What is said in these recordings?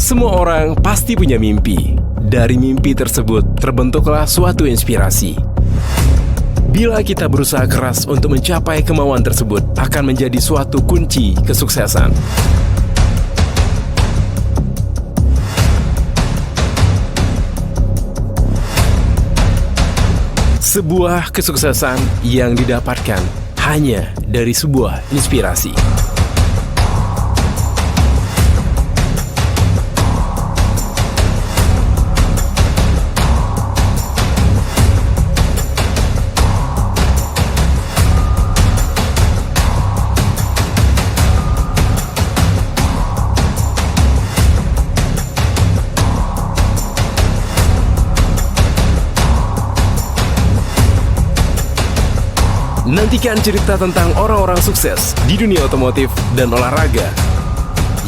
Semua orang pasti punya mimpi. Dari mimpi tersebut terbentuklah suatu inspirasi. Bila kita berusaha keras untuk mencapai kemauan tersebut, akan menjadi suatu kunci kesuksesan. Sebuah kesuksesan yang didapatkan hanya dari sebuah inspirasi. Nantikan cerita tentang orang-orang sukses di dunia otomotif dan olahraga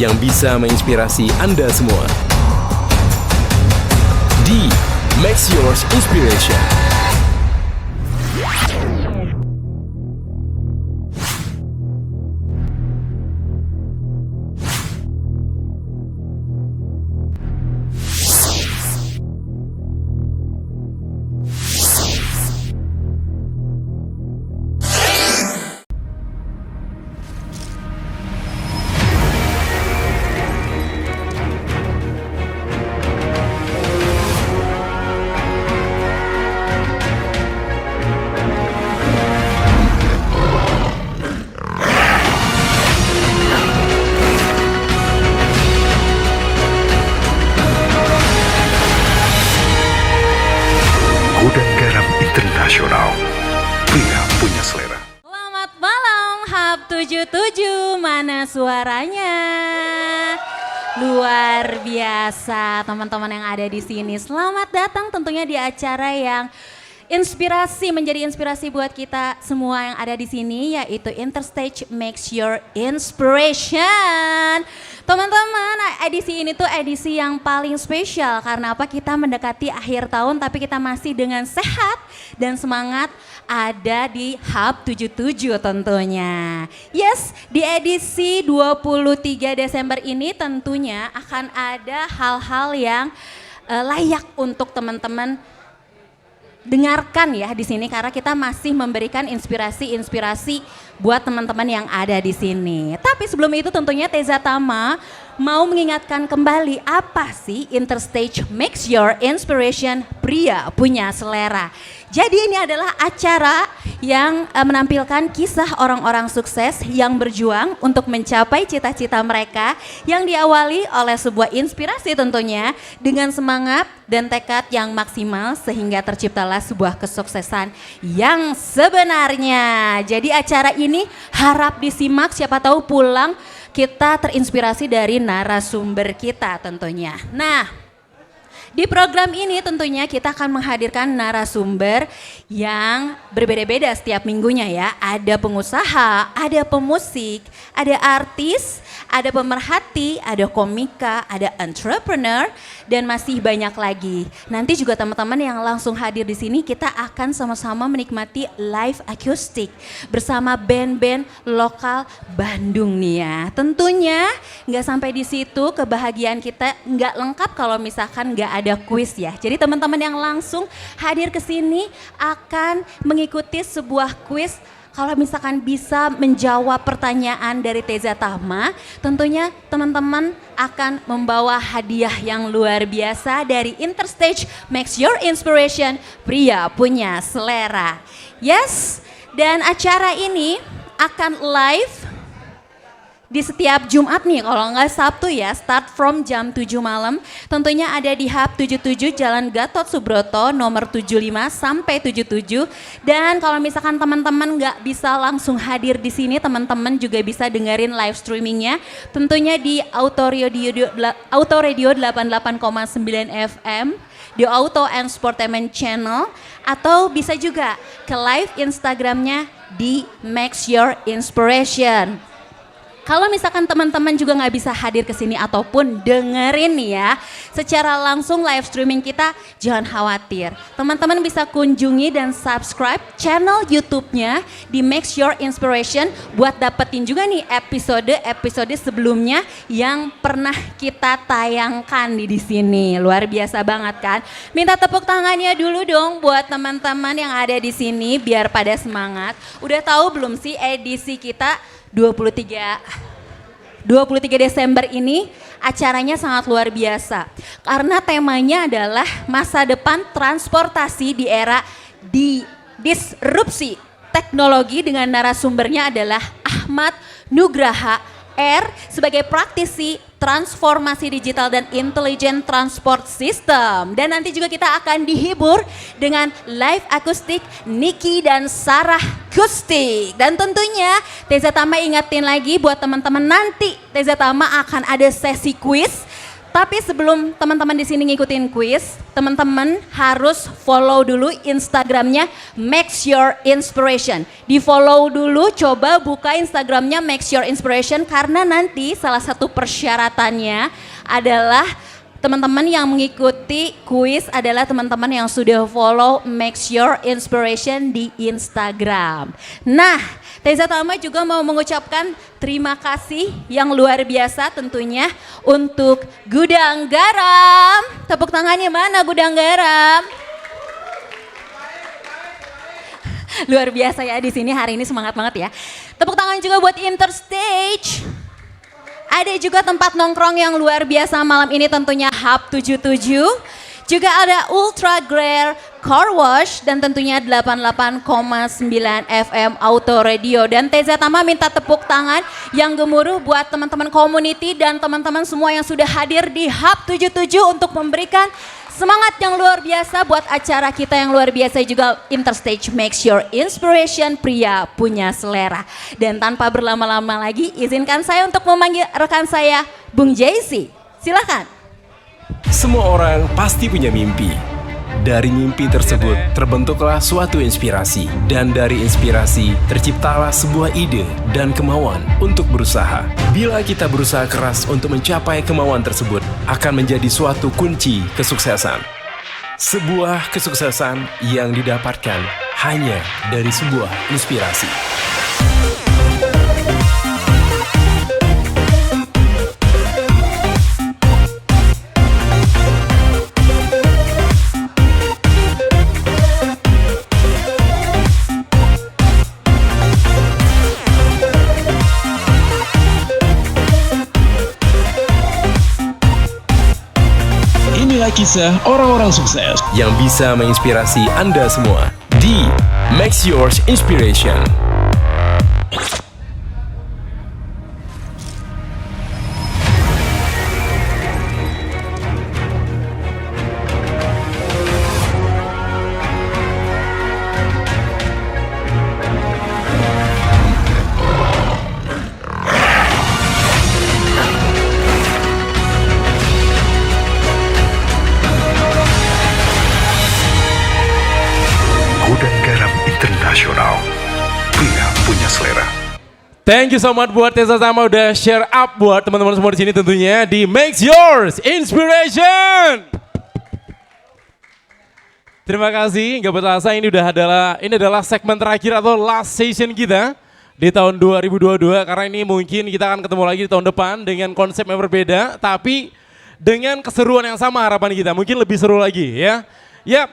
yang bisa menginspirasi Anda semua. Di Make Yours Inspiration. Gudang Garam Internasional, pria punya selera. Selamat malam Hub 77, mana suaranya? Luar biasa teman-teman yang ada di sini. Selamat datang tentunya di acara yang menjadi inspirasi buat kita semua yang ada di sini, yaitu Interstage Makes Your Inspiration. Teman-teman, edisi ini tuh edisi yang paling spesial karena apa? Kita mendekati akhir tahun tapi kita masih dengan sehat dan semangat ada di Hub 77 tentunya. Yes, di edisi 23 Desember ini tentunya akan ada hal-hal yang layak untuk teman-teman dengarkan ya di sini karena kita masih memberikan inspirasi buat teman-teman yang ada di sini. Tapi sebelum itu tentunya Teza Tama mau mengingatkan kembali apa sih Interstage Makes Your Inspiration, pria punya selera. Jadi ini adalah acara yang menampilkan kisah orang-orang sukses yang berjuang untuk mencapai cita-cita mereka yang diawali oleh sebuah inspirasi tentunya dengan semangat dan tekad yang maksimal sehingga terciptalah sebuah kesuksesan yang sebenarnya. Jadi acara ini harap disimak, siapa tahu pulang kita terinspirasi dari narasumber kita tentunya. Nah, di program ini tentunya kita akan menghadirkan narasumber yang berbeda-beda setiap minggunya ya. Ada pengusaha, ada pemusik, ada artis, ada pemerhati, ada komika, ada entrepreneur, dan masih banyak lagi. Nanti juga teman-teman yang langsung hadir di sini kita akan sama-sama menikmati live acoustic bersama band-band lokal Bandung nih ya. Tentunya nggak sampai di situ, kebahagiaan kita nggak lengkap kalau misalkan nggak ada kuis ya. Jadi teman-teman yang langsung hadir ke sini akan mengikuti sebuah kuis. Kalau misalkan bisa menjawab pertanyaan dari Teza Tama, tentunya teman-teman akan membawa hadiah yang luar biasa dari Interstage Makes Your Inspiration, pria punya selera. Yes, dan acara ini akan live di setiap Jumat nih, kalau nggak Sabtu ya, start from jam 7 malam. Tentunya ada di Hub 77 Jalan Gatot Subroto nomor 75 sampai 77. Dan kalau misalkan teman-teman nggak bisa langsung hadir di sini, teman-teman juga bisa dengerin live streamingnya. Tentunya di Auto Radio 88,9 FM, di Auto and Sportainment Channel, atau bisa juga ke live Instagramnya di Makes Your Inspiration. Kalau misalkan teman-teman juga nggak bisa hadir ke sini ataupun dengerin nih ya secara langsung live streaming kita, jangan khawatir. Teman-teman bisa kunjungi dan subscribe channel YouTube-nya di Make Your Inspiration buat dapetin juga nih episode sebelumnya yang pernah kita tayangkan di sini. Luar biasa banget kan? Minta tepuk tangannya dulu dong buat teman-teman yang ada di sini biar pada semangat. Udah tahu belum sih edisi kita 23 Desember ini acaranya sangat luar biasa karena temanya adalah masa depan transportasi di era disrupsi teknologi dengan narasumbernya adalah Ahmad Nugraha R sebagai praktisi transformasi digital dan intelligent transport system. Dan nanti juga kita akan dihibur dengan live akustik Niki dan Sarah Kustik. Dan tentunya Teza Tama ingetin lagi buat teman-teman nanti Teza Tama akan ada sesi quiz. Tapi sebelum teman-teman di sini ngikutin quiz, teman-teman harus follow dulu Instagramnya Make Your Inspiration. Di follow dulu, coba buka Instagramnya Make Your Inspiration karena nanti salah satu persyaratannya adalah teman-teman yang mengikuti quiz adalah teman-teman yang sudah follow Make Your Inspiration di Instagram. Nah, Teza Tama juga mau mengucapkan terima kasih yang luar biasa tentunya untuk Gudang Garam. Tepuk tangannya mana Gudang Garam? Luar biasa ya di sini hari ini semangat banget ya. Tepuk tangan juga buat Interstage. Ada juga tempat nongkrong yang luar biasa malam ini tentunya Hub 77. Juga ada Ultra Glare Car Wash dan tentunya 88,9 FM Auto Radio. Dan Teza Tama minta tepuk tangan yang gemuruh buat teman-teman community dan teman-teman semua yang sudah hadir di Hub 77 untuk memberikan semangat yang luar biasa buat acara kita yang luar biasa juga Interstage Makes Your Inspiration, pria punya selera. Dan tanpa berlama-lama lagi izinkan saya untuk memanggil rekan saya Bung JC. Silakan. Semua orang pasti punya mimpi. Dari mimpi tersebut terbentuklah suatu inspirasi. Dan dari inspirasi terciptalah sebuah ide dan kemauan untuk berusaha. Bila kita berusaha keras untuk mencapai kemauan tersebut, akan menjadi suatu kunci kesuksesan. Sebuah kesuksesan yang didapatkan hanya dari sebuah inspirasi. Kisah orang-orang sukses yang bisa menginspirasi Anda semua di Make Yours Inspiration. Gudang Garam Internasional, pria punya selera. Thank you so much buat Teza Tama udah share up buat teman-teman semua di sini tentunya di Make Yours Inspiration. Terima kasih, nggak berasa ini adalah segmen terakhir atau last session kita di tahun 2022 karena ini mungkin kita akan ketemu lagi di tahun depan dengan konsep yang berbeda tapi dengan keseruan yang sama harapan kita, mungkin lebih seru lagi ya. Yap,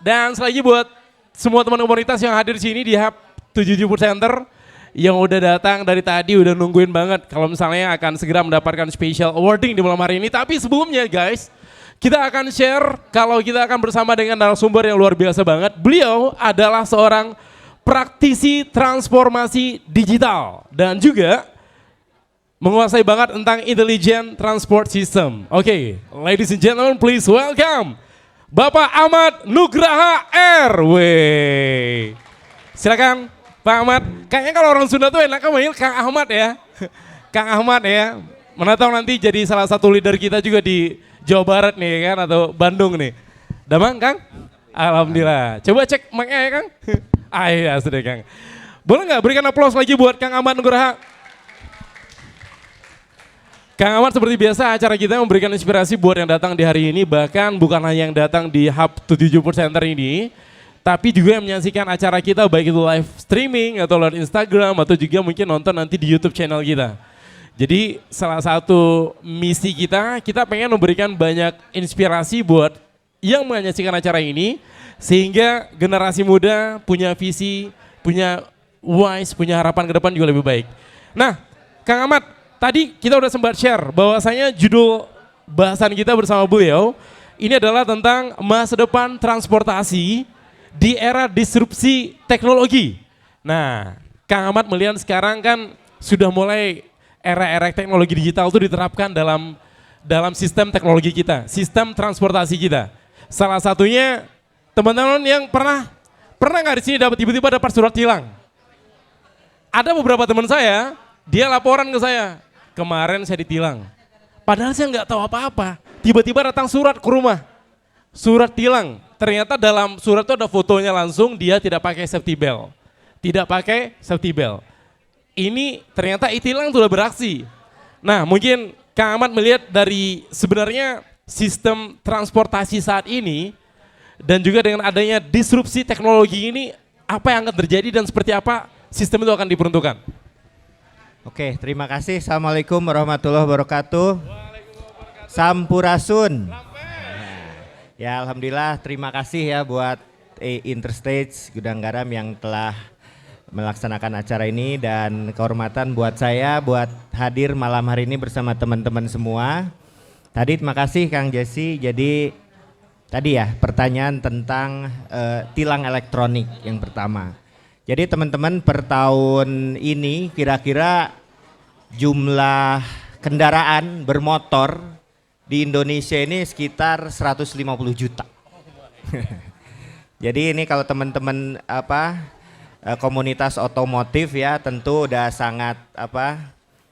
dan sekali lagi buat semua teman komunitas yang hadir di sini di Hub 77 Center yang udah datang dari tadi udah nungguin banget kalau misalnya akan segera mendapatkan special awarding di malam hari ini. Tapi sebelumnya guys, kita akan share kalau kita akan bersama dengan narasumber yang luar biasa banget. Beliau adalah seorang praktisi transformasi digital dan juga menguasai banget tentang intelligent transport system. Oke, ladies and gentlemen, please welcome Bapak Ahmad Nugraha R.W. Silakan Pak Ahmad. Kayaknya kalau orang Sunda tuh enak manggil Kang Ahmad ya. Kang Ahmad ya. Mana tahu nanti jadi salah satu leader kita juga di Jawa Barat nih kan atau Bandung nih. Damang Kang? Alhamdulillah. Coba cek mic-nya ya Kang. Ah iya sudah Kang. Boleh nggak berikan aplaus lagi buat Kang Ahmad Nugraha? Kang Ahmad, seperti biasa acara kita memberikan inspirasi buat yang datang di hari ini, bahkan bukan hanya yang datang di Hub 77 Center ini, tapi juga yang menyaksikan acara kita baik itu live streaming atau lewat Instagram atau juga mungkin nonton nanti di YouTube channel kita. Jadi salah satu misi kita pengen memberikan banyak inspirasi buat yang menyaksikan acara ini, sehingga generasi muda punya visi, punya wise, punya harapan ke depan juga lebih baik. Nah, Kang Ahmad, tadi kita udah sempat share bahwasanya judul bahasan kita bersama beliau ini adalah tentang masa depan transportasi di era disrupsi teknologi. Nah, Kang Ahmad melihat sekarang kan sudah mulai era-era teknologi digital itu diterapkan dalam sistem teknologi kita, sistem transportasi kita. Salah satunya teman-teman yang pernah nggak di sini dapat tiba-tiba dapat surat tilang. Ada beberapa teman saya, dia laporan ke saya, kemarin saya ditilang. Padahal saya nggak tahu apa-apa. Tiba-tiba datang surat ke rumah, surat tilang. Ternyata dalam surat itu ada fotonya langsung, dia tidak pakai safety belt. Tidak pakai safety belt. Ini ternyata e-tilang sudah beraksi. Nah, mungkin Kang Ahmad melihat dari sebenarnya sistem transportasi saat ini dan juga dengan adanya disrupsi teknologi ini, apa yang akan terjadi dan seperti apa sistem itu akan diperuntukkan? Oke, terima kasih. Assalamualaikum warahmatullahi wabarakatuh. Sampurasun. Ya, alhamdulillah, terima kasih ya buat Interstage Gudang Garam yang telah melaksanakan acara ini, dan kehormatan buat saya buat hadir malam hari ini bersama teman-teman semua. Tadi terima kasih Kang Jesse. Jadi tadi ya pertanyaan tentang tilang elektronik yang pertama. Jadi teman-teman, per tahun ini kira-kira jumlah kendaraan bermotor di Indonesia ini sekitar 150 juta. Jadi ini kalau teman-teman komunitas otomotif ya tentu udah sangat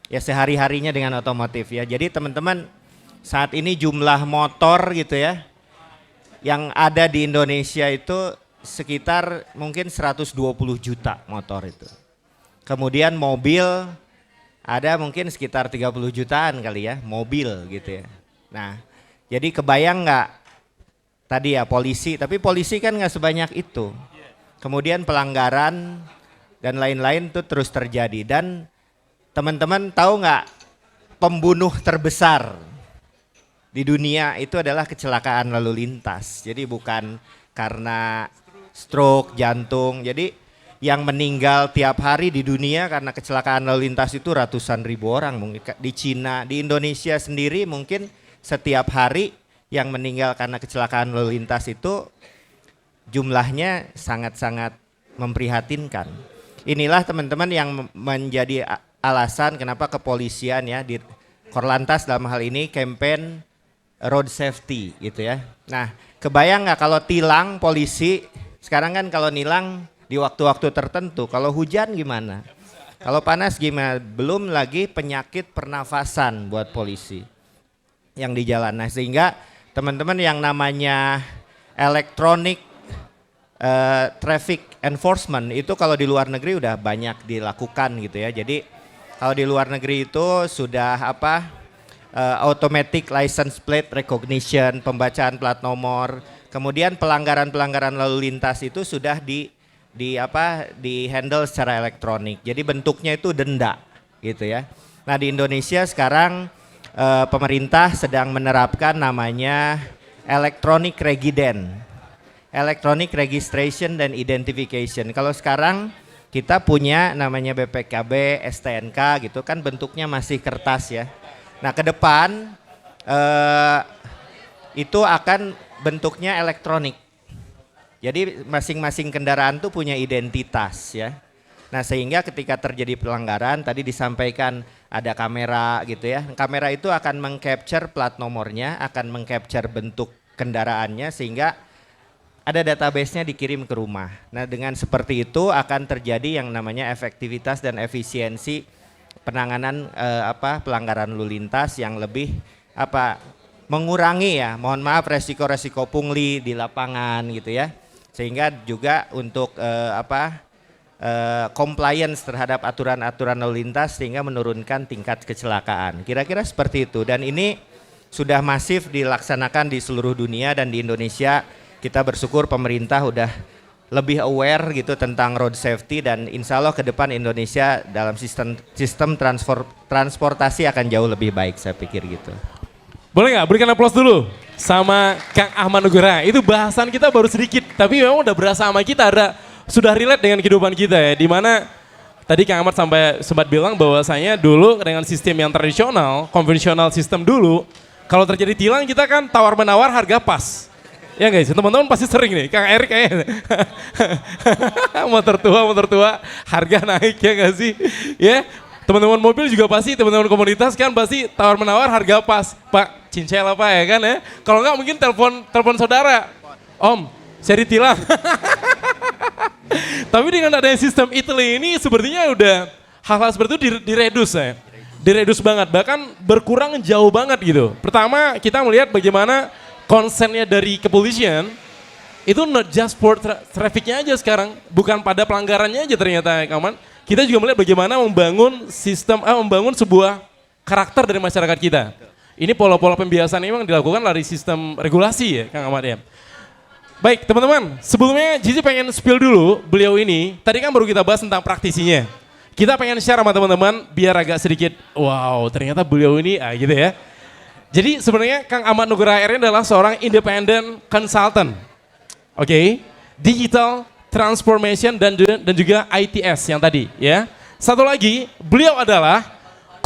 ya sehari-harinya dengan otomotif ya. Jadi teman-teman, saat ini jumlah motor gitu ya yang ada di Indonesia itu sekitar mungkin 120 juta motor itu. Kemudian mobil ada mungkin sekitar 30 jutaan kali ya, mobil gitu ya. Nah, jadi kebayang nggak tadi ya polisi, tapi polisi kan nggak sebanyak itu. Kemudian pelanggaran dan lain-lain itu terus terjadi. Dan teman-teman tahu nggak, pembunuh terbesar di dunia itu adalah kecelakaan lalu lintas. Jadi bukan karena stroke, jantung. Jadi yang meninggal tiap hari di dunia karena kecelakaan lalu lintas itu ratusan ribu orang. Mungkin di Cina, di Indonesia sendiri mungkin setiap hari yang meninggal karena kecelakaan lalu lintas itu jumlahnya sangat-sangat memprihatinkan. Inilah teman-teman yang menjadi alasan kenapa kepolisian ya di Korlantas dalam hal ini campaign road safety gitu ya. Nah, kebayang nggak kalau tilang polisi sekarang kan kalau nilang di waktu-waktu tertentu, kalau hujan gimana? Kalau panas gimana? Belum lagi penyakit pernafasan buat polisi yang di jalan. Nah, sehingga teman-teman yang namanya electronic traffic enforcement itu kalau di luar negeri udah banyak dilakukan gitu ya. Jadi kalau di luar negeri itu sudah automatic license plate recognition, pembacaan plat nomor, kemudian pelanggaran-pelanggaran lalu lintas itu sudah di handle secara elektronik. Jadi bentuknya itu denda gitu ya. Nah, di Indonesia sekarang pemerintah sedang menerapkan namanya electronic registration dan identification. Kalau sekarang kita punya namanya BPKB, STNK gitu kan, bentuknya masih kertas ya. Nah, ke depan itu akan bentuknya elektronik. Jadi masing-masing kendaraan tuh punya identitas ya. Nah, sehingga ketika terjadi pelanggaran tadi disampaikan ada kamera gitu ya. Kamera itu akan mengcapture plat nomornya, akan mengcapture bentuk kendaraannya sehingga ada database-nya dikirim ke rumah. Nah, dengan seperti itu akan terjadi yang namanya efektivitas dan efisiensi penanganan pelanggaran lalu lintas yang lebih mengurangi ya, mohon maaf, resiko-resiko pungli di lapangan gitu ya. Sehingga juga untuk compliance terhadap aturan-aturan lalu lintas sehingga menurunkan tingkat kecelakaan. Kira-kira seperti itu, dan ini sudah masif dilaksanakan di seluruh dunia, dan di Indonesia kita bersyukur pemerintah udah lebih aware gitu tentang road safety, dan insya Allah ke depan Indonesia dalam sistem transportasi akan jauh lebih baik, saya pikir gitu. Boleh nggak berikan aplaus dulu sama Kang Ahmad Nugraha. Itu bahasan kita baru sedikit, tapi memang udah berasa sama kita, sudah relate dengan kehidupan kita ya. Dimana tadi Kang Ahmad sampai sempat bilang bahwasanya dulu dengan sistem yang tradisional, konvensional sistem dulu, kalau terjadi tilang kita kan tawar-menawar harga pas. Ya guys, teman-teman pasti sering nih, Kang Erik kayaknya motor tua, harga naik ya nggak sih? Ya, teman-teman mobil juga pasti, teman-teman komunitas kan pasti tawar-menawar harga pas. Pak, cincel apa ya kan ya? Kalau nggak mungkin telepon saudara, Om, saya ditilang. Tapi dengan adanya sistem Italy ini sepertinya udah hal-hal seperti itu diredus ya. Diredus banget, bahkan berkurang jauh banget gitu. Pertama kita melihat bagaimana konsennya dari kepolisian itu not just for trafficnya aja sekarang, bukan pada pelanggarannya aja ternyata kawan. Kita juga melihat bagaimana membangun sistem, membangun sebuah karakter dari masyarakat kita. Ini pola-pola pembiasaan ini memang dilakukan dari sistem regulasi ya Kang Ahmad ya. Baik teman-teman, sebelumnya Zizi pengen spill dulu beliau ini, tadi kan baru kita bahas tentang praktisinya. Kita pengen share sama teman-teman biar agak sedikit, wow ternyata beliau ini gitu ya. Jadi sebenarnya Kang Ahmad Nugraha ini adalah seorang independent consultant. Oke, digital transformation dan juga ITS yang tadi ya. Satu lagi, beliau adalah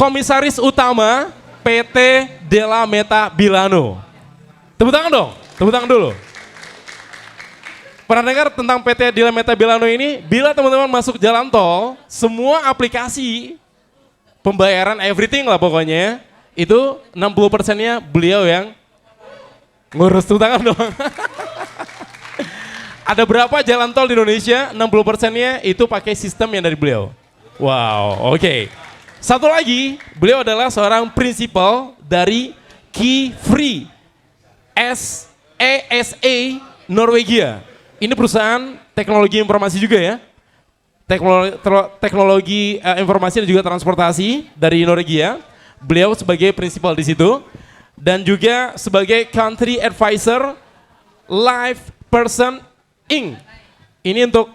komisaris utama PT Della Meta Bilano. Tepuk tangan dong, tepuk tangan dulu. Pernah dengar tentang PT Della Meta Bilano ini? Bila teman-teman masuk jalan tol, semua aplikasi pembayaran everything lah pokoknya, itu 60%-nya beliau yang ngurus. Tepuk tangan dong. Ada berapa jalan tol di Indonesia? 60%-nya itu pakai sistem yang dari beliau. Wow, oke. Satu lagi, beliau adalah seorang prinsipal dari Key Free ESA Norwegia. Ini perusahaan teknologi informasi juga ya. Teknologi informasi dan juga transportasi dari Norwegia. Beliau sebagai prinsipal di situ. Dan juga sebagai country advisor Live Person Inc. Ini untuk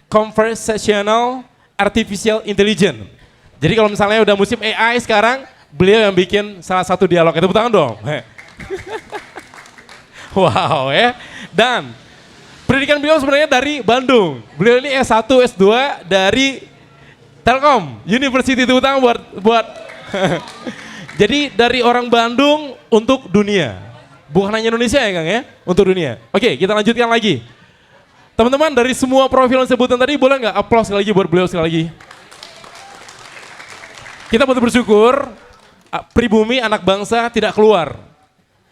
conversational artificial intelligence. Jadi kalau misalnya udah musim AI sekarang, beliau yang bikin salah satu dialog. Tepuk tangan dong. Wow ya. Dan pendidikan beliau sebenarnya dari Bandung. Beliau ini S1, S2 dari Telkom University. Tepuk tangan buat jadi dari orang Bandung untuk dunia. Bukan hanya Indonesia ya Kang ya, untuk dunia. Oke, kita lanjutkan lagi. Teman-teman dari semua profil yang sebutan tadi boleh nggak aplaus sekali lagi buat beliau sekali lagi. Kita betul bersyukur pribumi anak bangsa tidak keluar.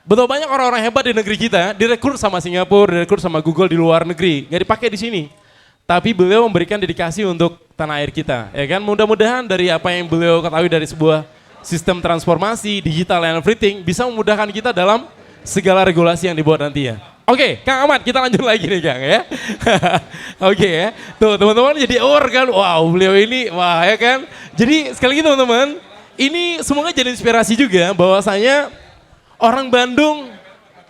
Betul banyak orang-orang hebat di negeri kita direkrut sama Singapura, direkrut sama Google di luar negeri, nggak dipakai di sini. Tapi beliau memberikan dedikasi untuk tanah air kita, ya kan? Mudah-mudahan dari apa yang beliau ketahui dari sebuah sistem transformasi digital and everything bisa memudahkan kita dalam segala regulasi yang dibuat nanti ya. Oke, Kang Ahmad, kita lanjut lagi nih Kang ya. Oke ya, tuh teman-teman jadi aware kan, wow beliau ini, wah ya kan. Jadi sekali lagi teman-teman, ini semoga jadi inspirasi juga bahwasanya orang Bandung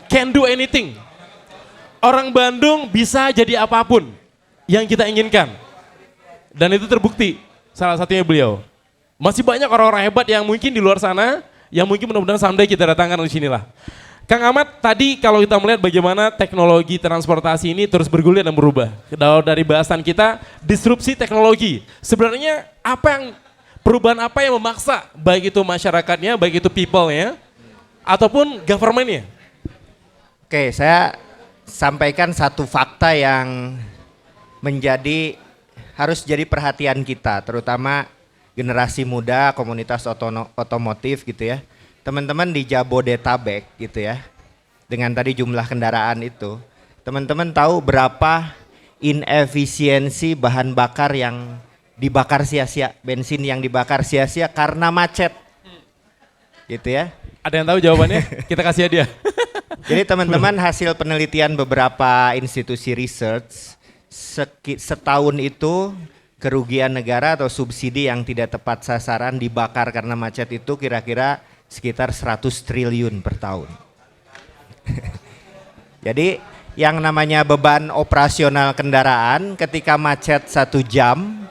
can do anything. Orang Bandung bisa jadi apapun yang kita inginkan. Dan itu terbukti, salah satunya beliau. Masih banyak orang-orang hebat yang mungkin di luar sana, yang mungkin mudah-mudahan someday kita datangkan di sinilah. Kang Ahmad, tadi kalau kita melihat bagaimana teknologi transportasi ini terus bergulir dan berubah. Dari bahasan kita, disrupsi teknologi. Sebenarnya perubahan apa yang memaksa, baik itu masyarakatnya, baik itu people-nya, ataupun government-nya? Oke, saya sampaikan satu fakta yang harus jadi perhatian kita, terutama generasi muda, komunitas otomotif gitu ya. Teman-teman di Jabodetabek gitu ya, dengan tadi jumlah kendaraan itu, teman-teman tahu berapa inefisiensi bahan bakar yang dibakar sia-sia, bensin yang dibakar sia-sia karena macet, gitu ya. Ada yang tahu jawabannya? Kita kasih dia. Jadi teman-teman hasil penelitian beberapa institusi research, setahun itu kerugian negara atau subsidi yang tidak tepat sasaran dibakar karena macet itu kira-kira sekitar 100 triliun per tahun. Jadi yang namanya beban operasional kendaraan ketika macet 1 jam,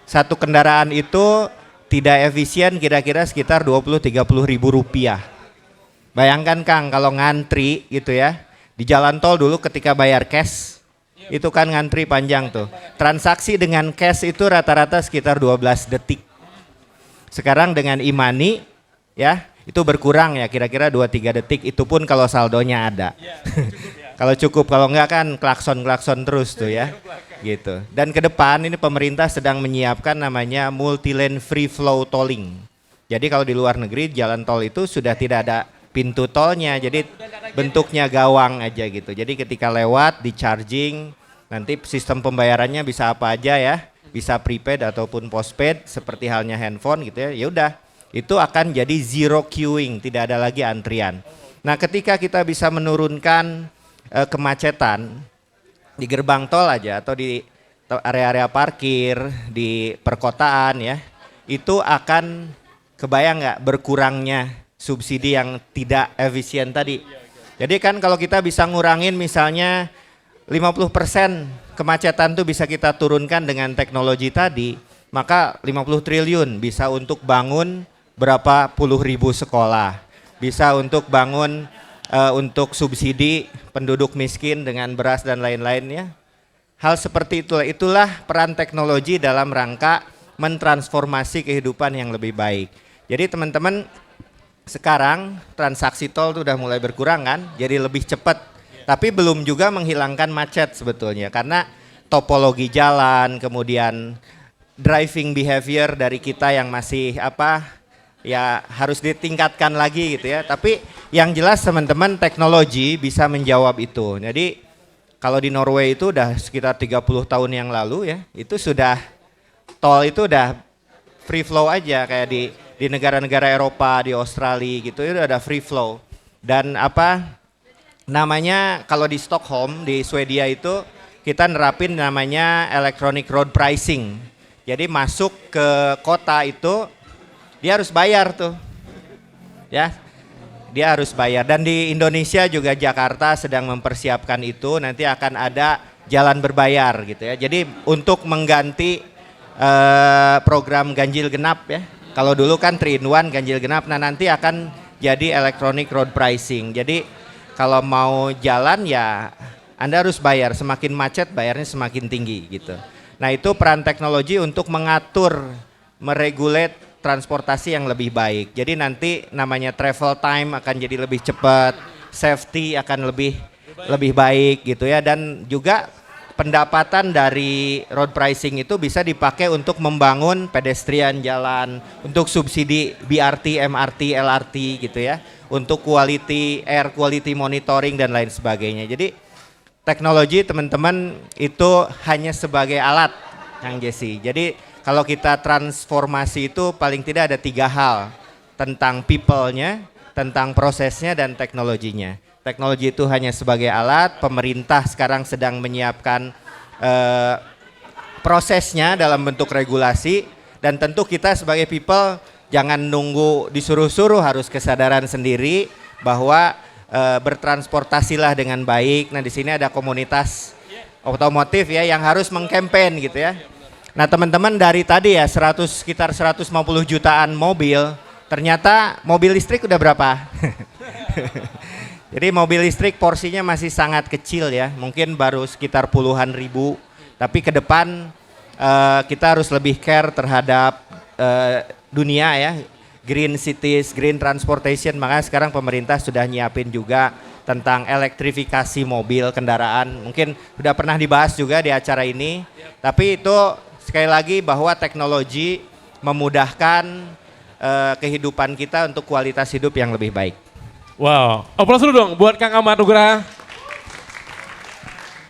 satu kendaraan itu tidak efisien kira-kira sekitar 20-30 ribu rupiah. Bayangkan Kang kalau ngantri gitu ya, di jalan tol dulu ketika bayar cash, itu kan ngantri panjang tuh. Transaksi dengan cash itu rata-rata sekitar 12 detik. Sekarang dengan e-money ya, itu berkurang ya kira-kira 2-3 detik, itu pun kalau saldonya ada. Kalau cukup, kalau enggak kan klakson-klakson terus tuh ya. Gitu. Dan ke depan ini pemerintah sedang menyiapkan namanya multi-lane free flow tolling. Jadi kalau di luar negeri jalan tol itu sudah tidak ada pintu tolnya, jadi bentuknya gawang aja gitu. Jadi ketika lewat di charging, nanti sistem pembayarannya bisa apa aja ya, bisa prepaid ataupun postpaid seperti halnya handphone gitu ya. Ya udah, itu akan jadi zero queuing, tidak ada lagi antrian. Nah, ketika kita bisa menurunkan kemacetan di gerbang tol aja atau di area-area parkir di perkotaan ya, itu akan kebayang nggak berkurangnya subsidi yang tidak efisien tadi. Jadi kan kalau kita bisa ngurangin misalnya 50% kemacetan tuh bisa kita turunkan dengan teknologi tadi, maka 50 triliun bisa untuk bangun berapa puluh ribu sekolah, bisa untuk bangun untuk subsidi penduduk miskin dengan beras dan lain-lainnya. Hal seperti itulah peran teknologi dalam rangka mentransformasi kehidupan yang lebih baik. Jadi teman-teman, sekarang transaksi tol itu udah mulai berkurang kan, jadi lebih cepat. Tapi belum juga menghilangkan macet sebetulnya, karena topologi jalan, kemudian driving behavior dari kita yang masih ya harus ditingkatkan lagi gitu ya. Tapi yang jelas teman-teman, teknologi bisa menjawab itu. Jadi kalau di Norway itu udah sekitar 30 tahun yang lalu ya, itu sudah tol itu udah free flow aja kayak di negara-negara Eropa, di Australia gitu, itu ada free flow. Dan namanya kalau di Stockholm, di Swedia itu kita nerapin namanya electronic road pricing. Jadi masuk ke kota itu dia harus bayar tuh, ya, dia harus bayar. Dan di Indonesia juga Jakarta sedang mempersiapkan itu, nanti akan ada jalan berbayar gitu ya. Jadi untuk mengganti program ganjil genap ya. Kalau dulu kan 3-in-1 ganjil genap, nah nanti akan jadi electronic road pricing. Jadi kalau mau jalan ya Anda harus bayar, semakin macet bayarnya semakin tinggi gitu. Nah itu peran teknologi untuk mengatur, meregulate transportasi yang lebih baik. Jadi nanti namanya travel time akan jadi lebih cepat, safety akan lebih baik gitu ya. Dan juga pendapatan dari road pricing itu bisa dipakai untuk membangun pedestrian jalan, untuk subsidi BRT, MRT, LRT gitu ya, untuk quality air quality monitoring dan lain sebagainya. Jadi teknologi teman-teman itu hanya sebagai alat, Kang Jesse. Jadi kalau kita transformasi itu paling tidak ada 3 hal, tentang people-nya, tentang prosesnya, dan teknologinya. Teknologi itu hanya sebagai alat, pemerintah sekarang sedang menyiapkan prosesnya dalam bentuk regulasi, dan tentu kita sebagai people jangan nunggu disuruh-suruh, harus kesadaran sendiri bahwa bertransportasilah dengan baik. Nah di sini ada komunitas otomotif ya yang harus mengkampen gitu ya. Nah teman-teman, dari tadi ya sekitar 150 jutaan mobil, ternyata mobil listrik udah berapa? Jadi mobil listrik porsinya masih sangat kecil ya, mungkin baru sekitar puluhan ribu. Tapi ke depan kita harus lebih care terhadap dunia ya, green cities, green transportation. Makanya sekarang pemerintah sudah nyiapin juga tentang elektrifikasi mobil, kendaraan. Mungkin sudah pernah dibahas juga di acara ini. Tapi itu sekali lagi bahwa teknologi memudahkan kehidupan kita untuk kualitas hidup yang lebih baik. Wow, aplaus dulu dong buat Kang Ahmad Nugraha.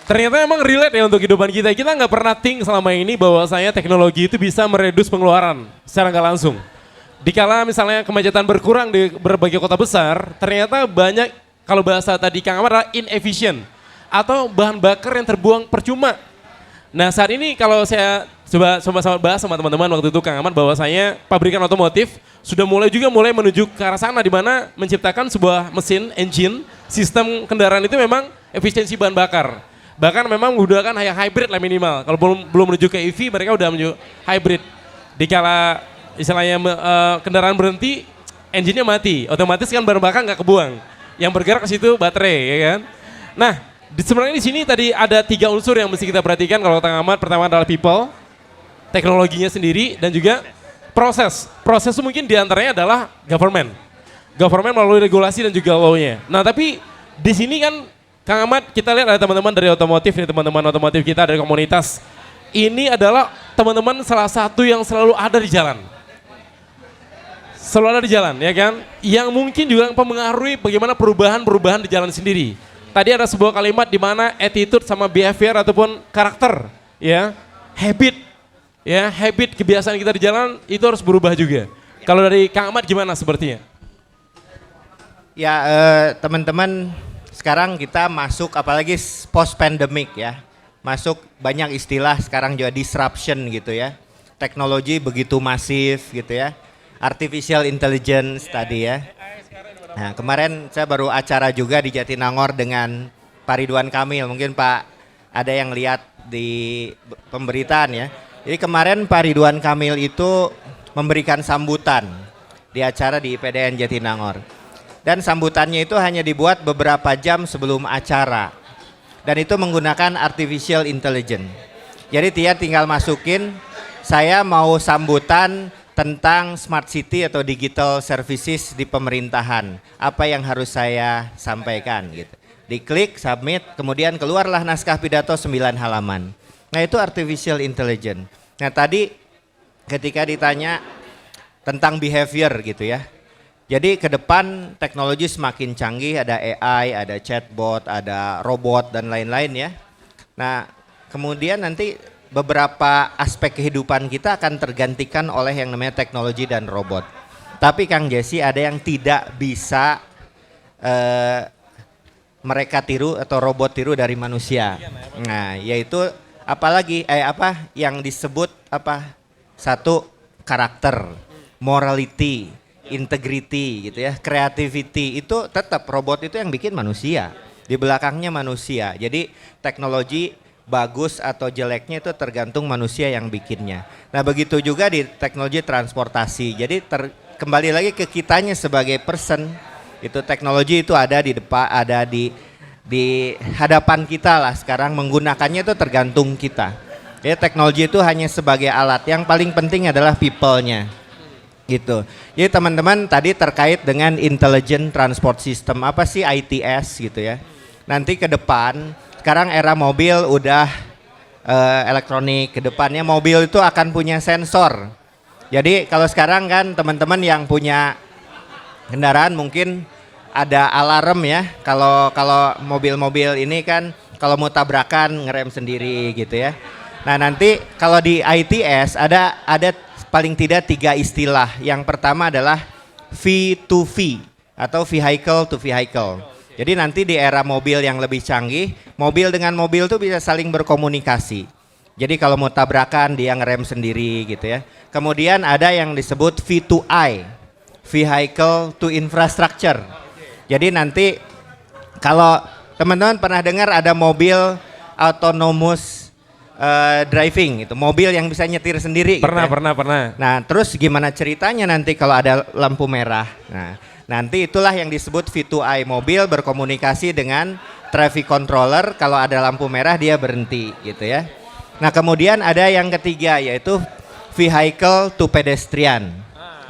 Ternyata emang relate ya untuk kehidupan kita. Kita nggak pernah think selama ini bahwasanya teknologi itu bisa meredus pengeluaran secara nggak langsung. Dikala misalnya kemacetan berkurang di berbagai kota besar, ternyata banyak, kalau bahasa tadi Kang Ahmad, adalah inefficient atau bahan bakar yang terbuang percuma. Nah saat ini kalau saya Coba sama-sama bahas sama teman-teman waktu itu Kang Ahmad bahwasanya pabrikan otomotif sudah mulai menuju ke arah sana di mana menciptakan sebuah mesin engine sistem kendaraan itu memang efisiensi bahan bakar. Bahkan memang menggunakan yang hybrid lah minimal. Kalau belum menuju ke EV mereka udah menuju hybrid. Dikala istilahnya kendaraan berhenti engine-nya mati, otomatis kan bahan bakar nggak kebuang. Yang bergerak ke situ baterai ya kan. Nah, sebenarnya di sini tadi ada 3 unsur yang mesti kita perhatikan kalau Kang Ahmad. Pertama adalah people, teknologinya sendiri, dan juga proses. Proses itu mungkin diantaranya adalah government. Government melalui regulasi dan juga law-nya. Nah tapi di sini kan Kang Ahmad kita lihat ada teman-teman dari otomotif nih, teman-teman otomotif kita dari komunitas. Ini adalah teman-teman salah satu yang selalu ada di jalan. Selalu ada di jalan ya kan. Yang mungkin juga mempengaruhi bagaimana perubahan-perubahan di jalan sendiri. Tadi ada sebuah kalimat di mana attitude sama behavior ataupun karakter ya, habit kebiasaan kita di jalan itu harus berubah juga. Kalau dari Kang Ahmad gimana sepertinya? Ya teman-teman, sekarang kita masuk apalagi post pandemic ya. Masuk banyak istilah sekarang juga disruption gitu ya. Teknologi begitu masif gitu ya. Artificial intelligence tadi ya. Nah, kemarin saya baru acara juga di Jatinangor dengan Pak Ridwan Kamil. Mungkin Pak ada yang lihat di pemberitaan ya. Jadi kemarin Pak Ridwan Kamil itu memberikan sambutan di acara di IPDN Jatinangor. Dan sambutannya itu hanya dibuat beberapa jam sebelum acara. Dan itu menggunakan artificial intelligence. Jadi dia tinggal masukin, saya mau sambutan tentang smart city atau digital services di pemerintahan. Apa yang harus saya sampaikan gitu. Diklik, submit, kemudian keluarlah naskah pidato 9 halaman. Nah itu artificial intelligence. Nah tadi ketika ditanya tentang behavior gitu ya. Jadi ke depan teknologi semakin canggih, ada AI, ada chatbot, ada robot dan lain-lain ya. Nah kemudian nanti beberapa aspek kehidupan kita akan tergantikan oleh yang namanya teknologi dan robot. Tapi Kang Jesse ada yang tidak bisa mereka tiru atau robot tiru dari manusia. Nah, yaitu apalagi yang disebut satu karakter, morality, integrity gitu ya, creativity itu tetap robot itu yang bikin manusia. Di belakangnya manusia. Jadi teknologi bagus atau jeleknya itu tergantung manusia yang bikinnya. Nah begitu juga di teknologi transportasi. Jadi kembali lagi ke kitanya sebagai person. Itu teknologi itu ada di depan, ada di hadapan kita lah. Sekarang menggunakannya itu tergantung kita. Jadi teknologi itu hanya sebagai alat. Yang paling penting adalah people-nya. Gitu. Jadi teman-teman tadi terkait dengan intelligent transport system. Apa sih ITS gitu ya. Nanti ke depan sekarang era mobil udah elektronik, ke depannya mobil itu akan punya sensor. Jadi kalau sekarang kan teman-teman yang punya kendaraan mungkin ada alarm ya. Kalau mobil-mobil ini kan kalau mau tabrakan ngerem sendiri gitu ya. Nah nanti kalau di ITS ada paling tidak 3 istilah. Yang pertama adalah V2V atau vehicle to vehicle. Jadi nanti di era mobil yang lebih canggih, mobil dengan mobil tuh bisa saling berkomunikasi. Jadi kalau mau tabrakan dia ngerem sendiri gitu ya. Kemudian ada yang disebut V2I, vehicle to infrastructure. Jadi nanti kalau teman-teman pernah dengar ada mobil autonomous driving itu, mobil yang bisa nyetir sendiri. Pernah. Nah terus gimana ceritanya nanti kalau ada lampu merah? Nah nanti itulah yang disebut V2I, mobil berkomunikasi dengan traffic controller, kalau ada lampu merah dia berhenti gitu ya. Nah kemudian ada yang ketiga yaitu vehicle to pedestrian.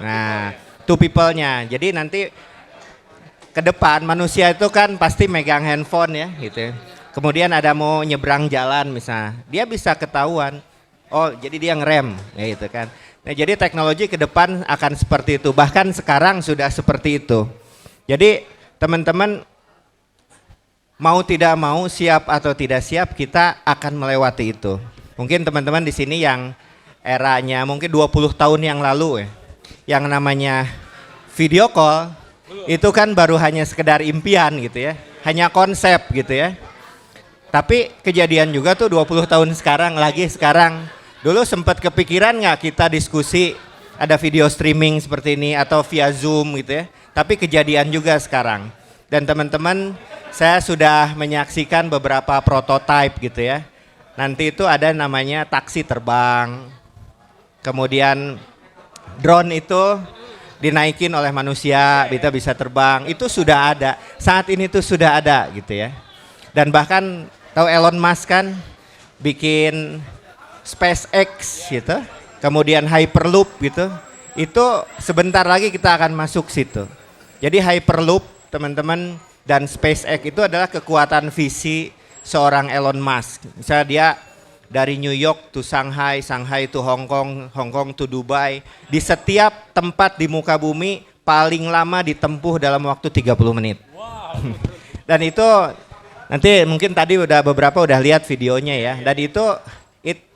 Nah to people-nya, jadi nanti ke depan manusia itu kan pasti megang handphone ya gitu ya. Kemudian ada mau nyebrang jalan misalnya, dia bisa ketahuan, oh jadi dia ngerem ya gitu kan. Nah, jadi teknologi ke depan akan seperti itu, bahkan sekarang sudah seperti itu. Jadi teman-teman mau tidak mau, siap atau tidak siap, kita akan melewati itu. Mungkin teman-teman di sini yang eranya mungkin 20 tahun yang lalu ya, yang namanya video call itu kan baru hanya sekedar impian gitu ya, hanya konsep gitu ya. Tapi kejadian juga tuh 20 tahun sekarang Dulu sempat kepikiran nggak kita diskusi ada video streaming seperti ini atau via Zoom gitu ya. Tapi kejadian juga sekarang. Dan teman-teman, saya sudah menyaksikan beberapa prototipe gitu ya. Nanti itu ada namanya taksi terbang. Kemudian drone itu dinaikin oleh manusia, kita bisa terbang. Itu sudah ada. Saat ini tuh sudah ada gitu ya. Dan bahkan tahu Elon Musk kan bikin SpaceX gitu, kemudian Hyperloop gitu, itu sebentar lagi kita akan masuk situ. Jadi Hyperloop teman-teman dan SpaceX itu adalah kekuatan visi seorang Elon Musk. Misalnya dia dari New York to Shanghai, Shanghai to Hong Kong, Hong Kong to Dubai, di setiap tempat di muka bumi paling lama ditempuh dalam waktu 30 menit. Wow. Dan itu nanti mungkin tadi beberapa udah lihat videonya ya, dan itu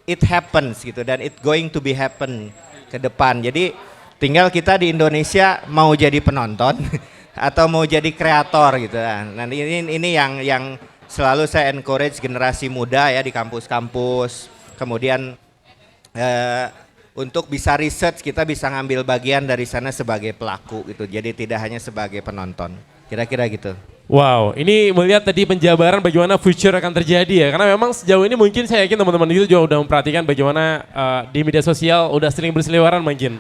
it happens gitu, dan it going to be happen ke depan. Jadi tinggal kita di Indonesia mau jadi penonton atau mau jadi kreator gitu. Nah ini yang selalu saya encourage generasi muda ya di kampus-kampus. Kemudian untuk bisa research, kita bisa ngambil bagian dari sana sebagai pelaku gitu. Jadi tidak hanya sebagai penonton. Kira-kira gitu. Wow, ini melihat tadi penjabaran bagaimana future akan terjadi ya. Karena memang sejauh ini mungkin saya yakin teman-teman itu juga udah memperhatikan bagaimana di media sosial udah sering berseliweran mungkin.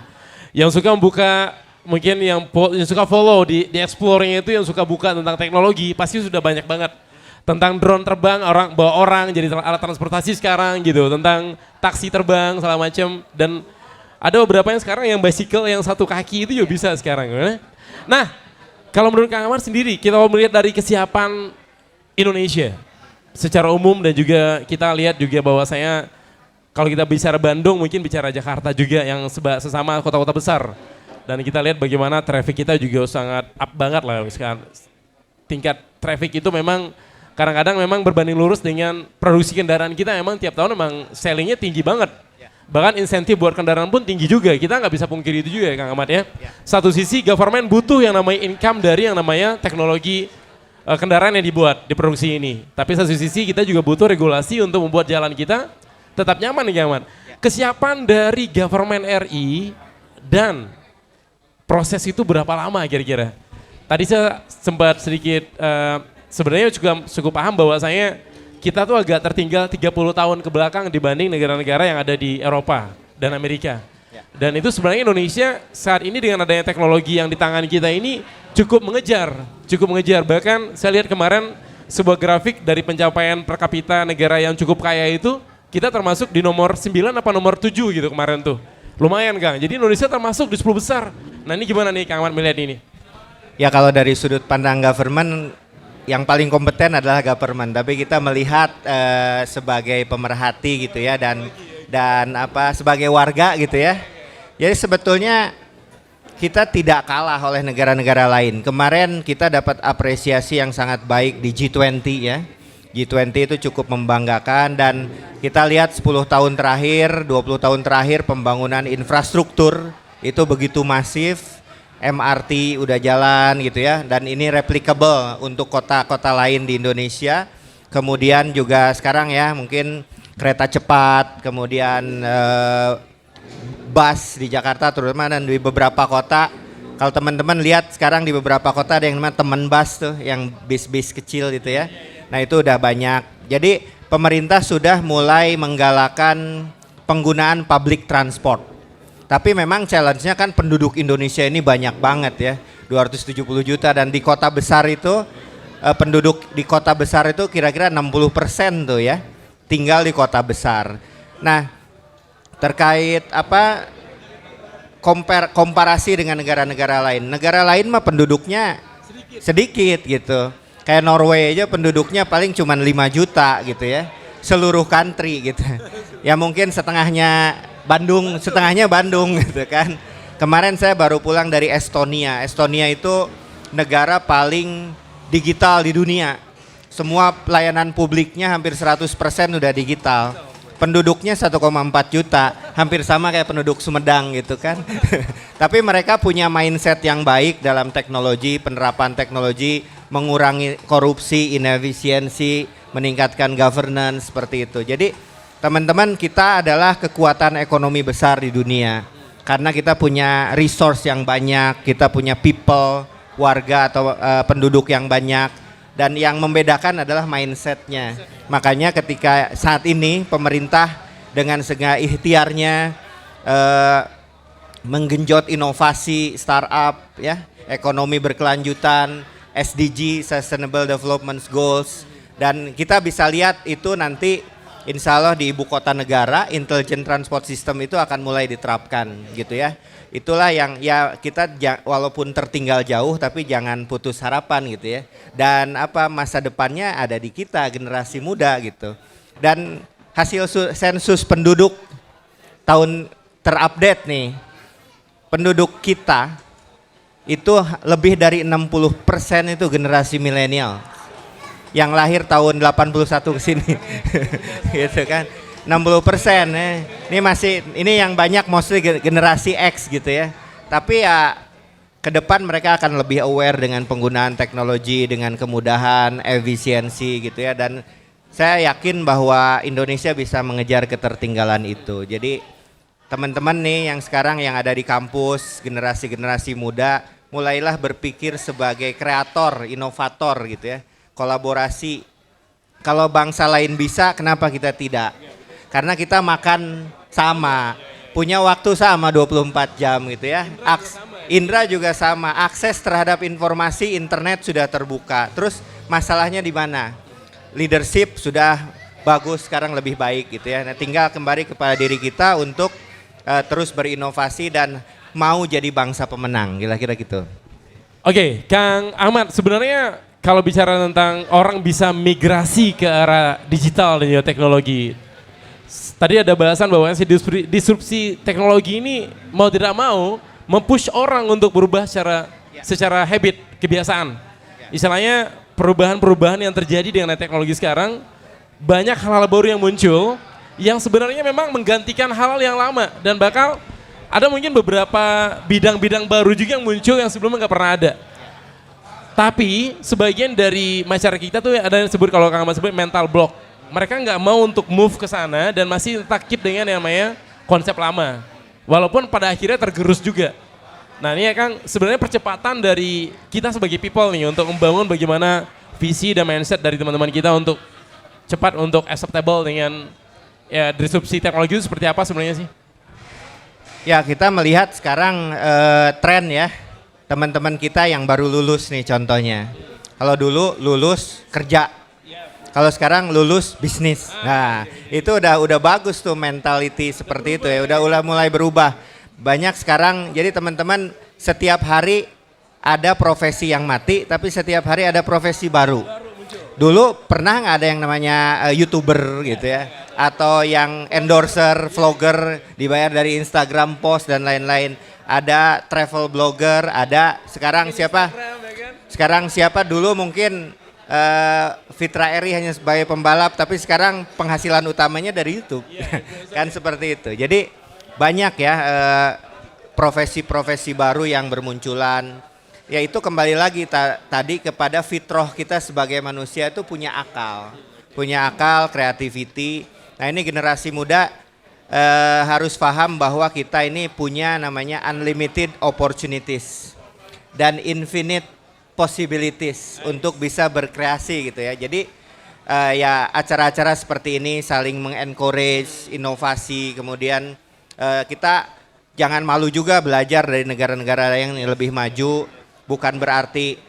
Yang suka membuka, mungkin yang suka follow di explore-nya itu, yang suka buka tentang teknologi pasti sudah banyak banget. Tentang drone terbang, bawa orang jadi alat transportasi sekarang gitu. Tentang taksi terbang segala macam. Dan ada beberapa yang sekarang yang bicycle yang satu kaki itu juga bisa sekarang. Nah, kalau menurut Kang Amar sendiri, kita mau melihat dari kesiapan Indonesia secara umum, dan juga kita lihat juga bahwasanya kalau kita bicara Bandung, mungkin bicara Jakarta juga yang sesama kota-kota besar. Dan kita lihat bagaimana traffic kita juga sangat up banget lah sekarang. Tingkat traffic itu memang kadang-kadang memang berbanding lurus dengan produksi kendaraan kita, memang tiap tahun memang sellingnya tinggi banget. Bahkan insentif buat kendaraan pun tinggi juga, kita nggak bisa pungkiri itu juga ya Kang Ahmad ya. Satu sisi government butuh yang namanya income dari yang namanya teknologi kendaraan yang dibuat, diproduksi ini. Tapi satu sisi kita juga butuh regulasi untuk membuat jalan kita tetap nyaman nih Kang Ahmad. Kesiapan dari government RI dan proses itu berapa lama kira-kira? Tadi saya sempat sedikit sebenarnya juga cukup paham bahwasanya kita tuh agak tertinggal 30 tahun ke belakang dibanding negara-negara yang ada di Eropa dan Amerika. Dan itu sebenarnya Indonesia saat ini dengan adanya teknologi yang di tangan kita ini cukup mengejar. Bahkan saya lihat kemarin sebuah grafik dari pencapaian per kapita negara yang cukup kaya itu, kita termasuk di nomor 9 apa nomor 7 gitu kemarin tuh. Lumayan Kang, jadi Indonesia termasuk di 10 besar. Nah ini gimana nih Kang Ahmad melihat ini? Ya kalau dari sudut pandang government, yang paling kompeten adalah government, tapi kita melihat sebagai pemerhati gitu ya, dan sebagai warga gitu ya. Jadi sebetulnya kita tidak kalah oleh negara-negara lain. Kemarin kita dapat apresiasi yang sangat baik di G20 ya. G20 itu cukup membanggakan, dan kita lihat 10 tahun terakhir, 20 tahun terakhir pembangunan infrastruktur itu begitu masif. MRT udah jalan gitu ya, dan ini replicable untuk kota-kota lain di Indonesia. Kemudian juga sekarang ya mungkin kereta cepat, kemudian bus di Jakarta terutama, dan di beberapa kota. Kalau teman-teman lihat sekarang di beberapa kota ada yang namanya teman bus tuh, yang bis-bis kecil gitu ya. Nah itu udah banyak. Jadi pemerintah sudah mulai menggalakkan penggunaan public transport. Tapi memang challenge-nya kan penduduk Indonesia ini banyak banget ya, 270 juta, dan di kota besar itu penduduk di kota besar itu kira-kira 60% tuh ya, tinggal di kota besar. Nah, terkait komparasi dengan negara-negara lain. Negara lain mah penduduknya sedikit gitu. Kayak Norway aja penduduknya paling cuma 5 juta gitu ya. Seluruh country gitu. Ya mungkin setengahnya Bandung gitu kan. Kemarin saya baru pulang dari Estonia. Estonia itu negara paling digital di dunia. Semua pelayanan publiknya hampir 100% udah digital. Penduduknya 1,4 juta, hampir sama kayak penduduk Sumedang gitu kan. Tapi mereka punya mindset yang baik dalam teknologi, penerapan teknologi, mengurangi korupsi, inefisiensi, meningkatkan governance seperti itu. Jadi teman-teman, kita adalah kekuatan ekonomi besar di dunia karena kita punya resource yang banyak, kita punya people, warga atau penduduk yang banyak, dan yang membedakan adalah mindsetnya. Makanya ketika saat ini pemerintah dengan segala ikhtiarnya menggenjot inovasi startup, ya, ekonomi berkelanjutan, SDG (Sustainable Development Goals), dan kita bisa lihat itu nanti insya Allah di ibu kota negara Intelligent Transport System itu akan mulai diterapkan gitu ya. Itulah yang ya kita walaupun tertinggal jauh tapi jangan putus harapan gitu ya. Dan masa depannya ada di kita generasi muda gitu. Dan hasil sensus penduduk tahun terupdate nih, penduduk kita itu lebih dari 60% itu generasi milenial yang lahir tahun 81 ke sini. Gitu kan. 60% ya. Ini yang banyak mostly generasi X gitu ya. Tapi ya ke depan mereka akan lebih aware dengan penggunaan teknologi, dengan kemudahan, efisiensi gitu ya, dan saya yakin bahwa Indonesia bisa mengejar ketertinggalan itu. Jadi teman-teman nih yang sekarang yang ada di kampus, generasi-generasi muda, mulailah berpikir sebagai kreator, inovator gitu ya. Kolaborasi. Kalau bangsa lain bisa, kenapa kita tidak? Karena kita makan sama, punya waktu sama 24 jam gitu ya. Indra juga sama, akses terhadap informasi internet sudah terbuka. Terus masalahnya di mana? Leadership sudah bagus, sekarang lebih baik gitu ya. Nah, tinggal kembali kepada diri kita untuk terus berinovasi dan mau jadi bangsa pemenang, kira-kira gitu. Oke, Kang Ahmad, sebenarnya kalau bicara tentang orang bisa migrasi ke arah digital dan juga teknologi, tadi ada bahasan bahwa si disrupsi teknologi ini mau tidak mau mempush orang untuk berubah secara habit, kebiasaan. Istilahnya perubahan-perubahan yang terjadi dengan teknologi sekarang, banyak hal-hal baru yang muncul yang sebenarnya memang menggantikan hal-hal yang lama, dan bakal ada mungkin beberapa bidang-bidang baru juga yang muncul yang sebelumnya nggak pernah ada. Tapi sebagian dari masyarakat kita tuh ada yang disebut, kalau Kang Ahmad sebut, mental block. Mereka nggak mau untuk move ke sana dan masih takip dengan yang namanya konsep lama. Walaupun pada akhirnya tergerus juga. Nah ini ya Kang, sebenarnya percepatan dari kita sebagai people nih untuk membangun bagaimana visi dan mindset dari teman-teman kita untuk cepat untuk acceptable dengan ya disrupsi teknologi itu seperti apa sebenarnya sih? Ya, kita melihat sekarang tren ya. Teman-teman kita yang baru lulus nih contohnya. Kalau dulu lulus kerja, kalau sekarang lulus bisnis. Nah itu udah bagus tuh mentality seperti itu ya. Udah mulai berubah. Banyak sekarang, jadi teman-teman setiap hari ada profesi yang mati, tapi setiap hari ada profesi baru. Dulu pernah nggak ada yang namanya YouTuber gitu ya, atau yang endorser, vlogger dibayar dari Instagram post dan lain-lain. Ada travel blogger, ada sekarang siapa? Sekarang siapa? Dulu mungkin Fitra Eri hanya sebagai pembalap, tapi sekarang penghasilan utamanya dari YouTube. Kan seperti itu. Jadi banyak ya profesi-profesi baru yang bermunculan. Ya itu kembali lagi tadi kepada fitrah kita sebagai manusia itu punya akal, creativity. Nah ini generasi muda harus paham bahwa kita ini punya namanya unlimited opportunities dan infinite possibilities untuk bisa berkreasi gitu ya. Jadi ya acara-acara seperti ini saling mengencourage inovasi, kemudian kita jangan malu juga belajar dari negara-negara yang lebih maju. Bukan berarti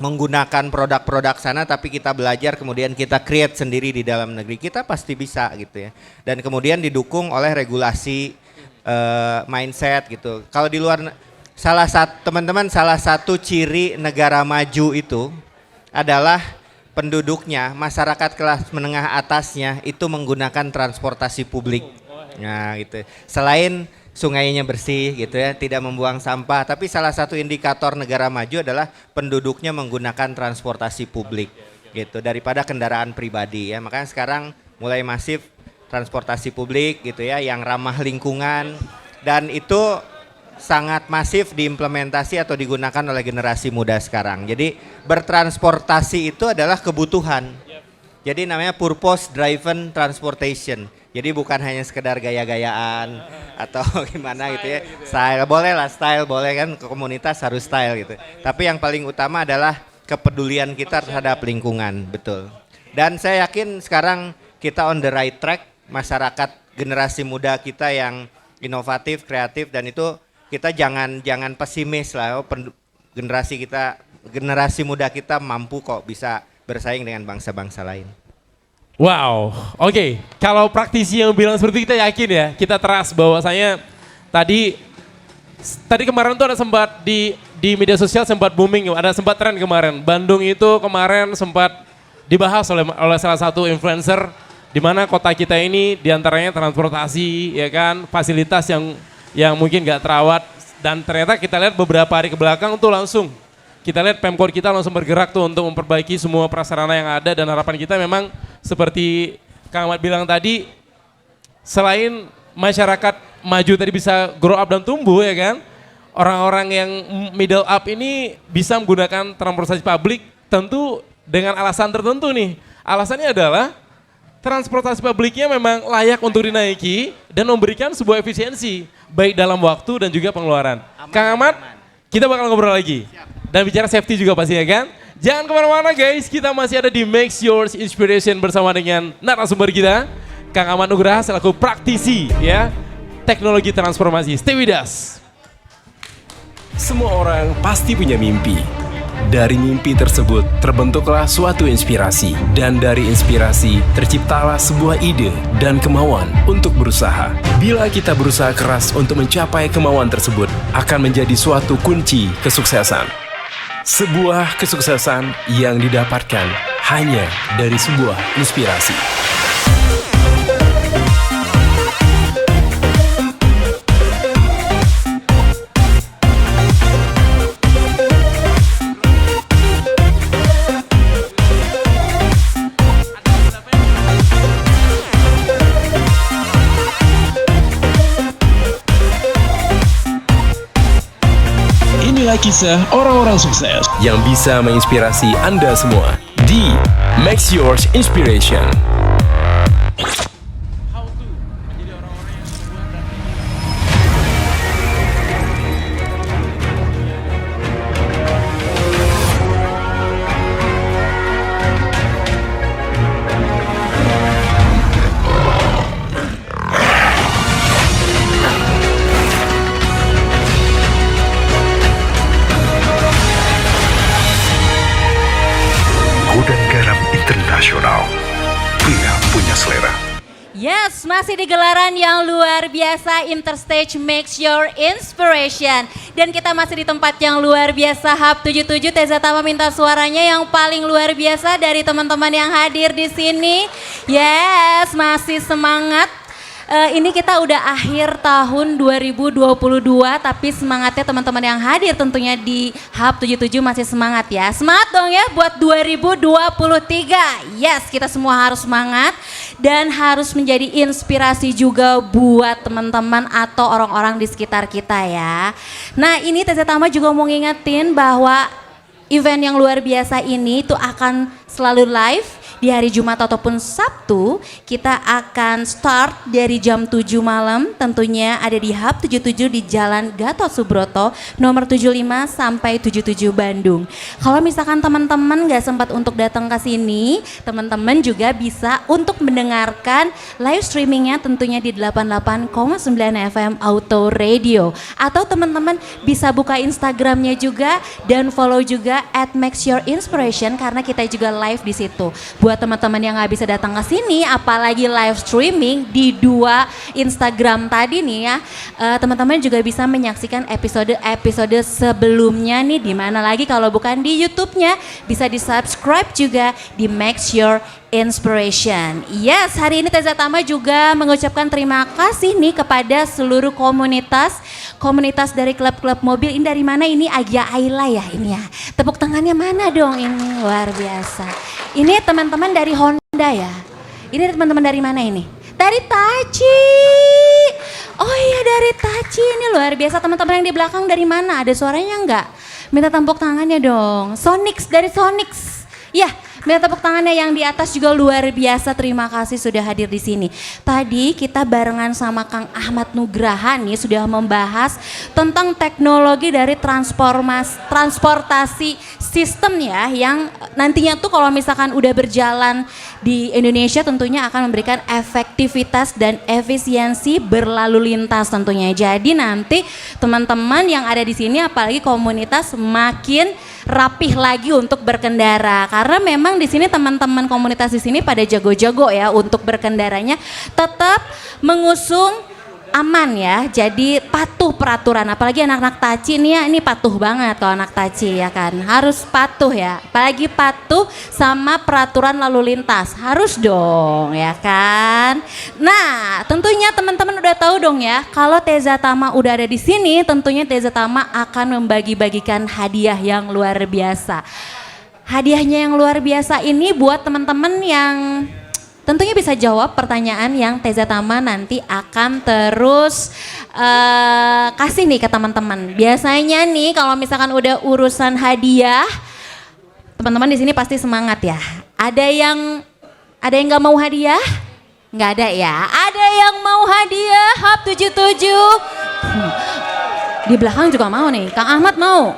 menggunakan produk-produk sana, tapi kita belajar kemudian kita create sendiri di dalam negeri, kita pasti bisa gitu ya. Dan kemudian didukung oleh regulasi, mindset gitu. Kalau di luar, teman-teman salah satu ciri negara maju itu adalah penduduknya, masyarakat kelas menengah atasnya itu menggunakan transportasi publik. Nah gitu. Selain sungainya bersih gitu ya, tidak membuang sampah. Tapi salah satu indikator negara maju adalah penduduknya menggunakan transportasi publik gitu daripada kendaraan pribadi ya. Makanya sekarang mulai masif transportasi publik gitu ya, yang ramah lingkungan, dan itu sangat masif diimplementasi atau digunakan oleh generasi muda sekarang. Jadi bertransportasi itu adalah kebutuhan. Jadi namanya purpose driven transportation. Jadi bukan hanya sekedar gaya-gayaan atau gimana gitu ya. Style boleh lah, style boleh kan, ke komunitas harus style gitu. Tapi yang paling utama adalah kepedulian kita terhadap lingkungan, betul. Dan saya yakin sekarang kita on the right track, masyarakat generasi muda kita yang inovatif, kreatif, dan itu kita jangan pesimis lah. Generasi muda kita mampu kok bisa bersaing dengan bangsa-bangsa lain. Wow, oke. Kalau praktisi yang bilang seperti itu kita yakin ya, kita trust bahwasanya tadi kemarin tuh ada sempat di media sosial sempat booming, ada sempat tren kemarin. Bandung itu kemarin sempat dibahas oleh salah satu influencer di mana kota kita ini diantaranya transportasi, ya kan, fasilitas yang mungkin nggak terawat, dan ternyata kita lihat beberapa hari ke belakang tuh langsung kita lihat Pemkot kita langsung bergerak tuh untuk memperbaiki semua prasarana yang ada, dan harapan kita memang seperti Kang Ahmad bilang tadi, selain masyarakat maju tadi bisa grow up dan tumbuh ya kan, orang-orang yang middle up ini bisa menggunakan transportasi publik tentu dengan alasan tertentu nih. Alasannya adalah transportasi publiknya memang layak untuk dinaiki dan memberikan sebuah efisiensi baik dalam waktu dan juga pengeluaran. Kang Ahmad, kita bakal ngobrol lagi. Dan bicara safety juga pasti ya kan. Jangan kemana-mana guys, kita masih ada di Make Yours Inspiration bersama dengan narasumber kita, Kang Ahmad Nugraha selaku praktisi ya teknologi transformasi. Stay with us. Semua orang pasti punya mimpi. Dari mimpi tersebut terbentuklah suatu inspirasi, dan dari inspirasi terciptalah sebuah ide dan kemauan untuk berusaha. Bila kita berusaha keras untuk mencapai kemauan tersebut, akan menjadi suatu kunci kesuksesan. Sebuah kesuksesan yang didapatkan hanya dari sebuah inspirasi. Inilah kisah orang-orang sukses Yang bisa menginspirasi Anda semua di Make Yours Inspiration. Gudang Garam Internasional. Pria punya selera. Yes, masih di gelaran yang luar biasa Interstage Makes Your Inspiration. Dan kita masih di tempat yang luar biasa Hub 77. Teza Tama minta suaranya yang paling luar biasa dari teman-teman yang hadir di sini. Yes, masih semangat. Ini kita udah akhir tahun 2022, tapi semangatnya teman-teman yang hadir tentunya di Hub 77 masih semangat ya. Semangat dong ya buat 2023. Yes, kita semua harus semangat dan harus menjadi inspirasi juga buat teman-teman atau orang-orang di sekitar kita ya. Nah, ini Teza Tama juga mau ngingetin bahwa event yang luar biasa ini tuh akan selalu live di hari Jumat ataupun Sabtu. Kita akan start dari jam 7 malam, tentunya ada di Hub 77 di Jalan Gatot Subroto nomor 75 sampai 77 Bandung. Kalau misalkan teman-teman gak sempat untuk datang ke sini, teman-teman juga bisa untuk mendengarkan live streamingnya tentunya di 88,9 FM Auto Radio. Atau teman-teman bisa buka Instagramnya juga dan follow juga @MakesYourInspiration karena kita juga live di situ. Buat teman-teman yang nggak bisa datang ke sini, apalagi live streaming di 2 Instagram tadi nih ya, teman-teman juga bisa menyaksikan episode sebelumnya nih, di mana lagi kalau bukan di YouTube-nya, bisa di subscribe juga di Makes Your Inspiration. Yes, hari ini Teza Tama juga mengucapkan terima kasih nih kepada seluruh komunitas dari klub-klub mobil. Ini dari mana ini? Agia Ayla ya ini ya. Tepuk tangannya mana dong ini? Luar biasa. Ini teman-teman dari Honda ya. Ini teman-teman dari mana ini? Dari Tachi. Oh iya dari Tachi, ini luar biasa. Teman-teman yang di belakang dari mana? Ada suaranya enggak? Minta tepuk tangannya dong. Sonix, dari Sonix. Ya, Lihat tepuk tangannya yang di atas juga luar biasa. Terima kasih sudah hadir di sini. Tadi kita barengan sama Kang Ahmad Nugraha nih sudah membahas tentang teknologi dari transportasi sistem ya, yang nantinya tuh kalau misalkan udah berjalan di Indonesia tentunya akan memberikan efektivitas dan efisiensi berlalu lintas tentunya. Jadi nanti teman-teman yang ada di sini apalagi komunitas makin rapih lagi untuk berkendara, karena memang di sini teman-teman komunitas di sini pada jago-jago ya untuk berkendaranya, tetap mengusung aman ya, jadi patuh peraturan, apalagi anak-anak taci nih ya, ini patuh banget kalau anak taci ya kan, harus patuh ya, apalagi patuh sama peraturan lalu lintas, harus dong ya kan. Nah tentunya teman-teman udah tahu dong ya, kalau Teza Tama udah ada di sini, tentunya Teza Tama akan membagi-bagikan hadiah yang luar biasa. Hadiahnya yang luar biasa ini buat teman-teman yang tentunya bisa jawab pertanyaan yang Teza Tama nanti akan terus kasih nih ke teman-teman. Biasanya nih kalau misalkan udah urusan hadiah, teman-teman di sini pasti semangat ya. Ada yang nggak mau hadiah? Nggak ada ya. Ada yang mau hadiah? Hap 77. Di belakang juga mau nih. Kang Ahmad mau.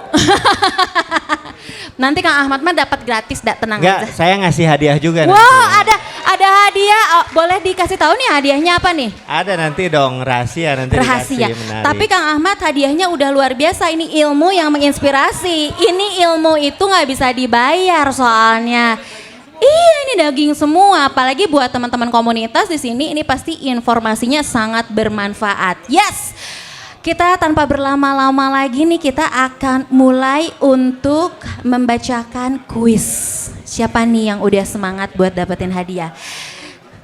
Nanti Kang Ahmad mah dapat gratis, tenang Enggak, aja. saya ngasih hadiah juga Wow, nanti. ada hadiah. Oh, boleh dikasih tahu nih hadiahnya apa nih? Ada nanti dong, rahasia nanti Rahasia. dikasih, menarik. Tapi Kang Ahmad hadiahnya udah luar biasa. Ini ilmu yang menginspirasi. Ini ilmu itu nggak bisa dibayar soalnya. Iya, ini daging semua. Apalagi buat teman-teman komunitas di sini, ini pasti informasinya sangat bermanfaat. Yes. Kita tanpa berlama-lama lagi nih, kita akan mulai untuk membacakan kuis. Siapa nih yang udah semangat buat dapetin hadiah?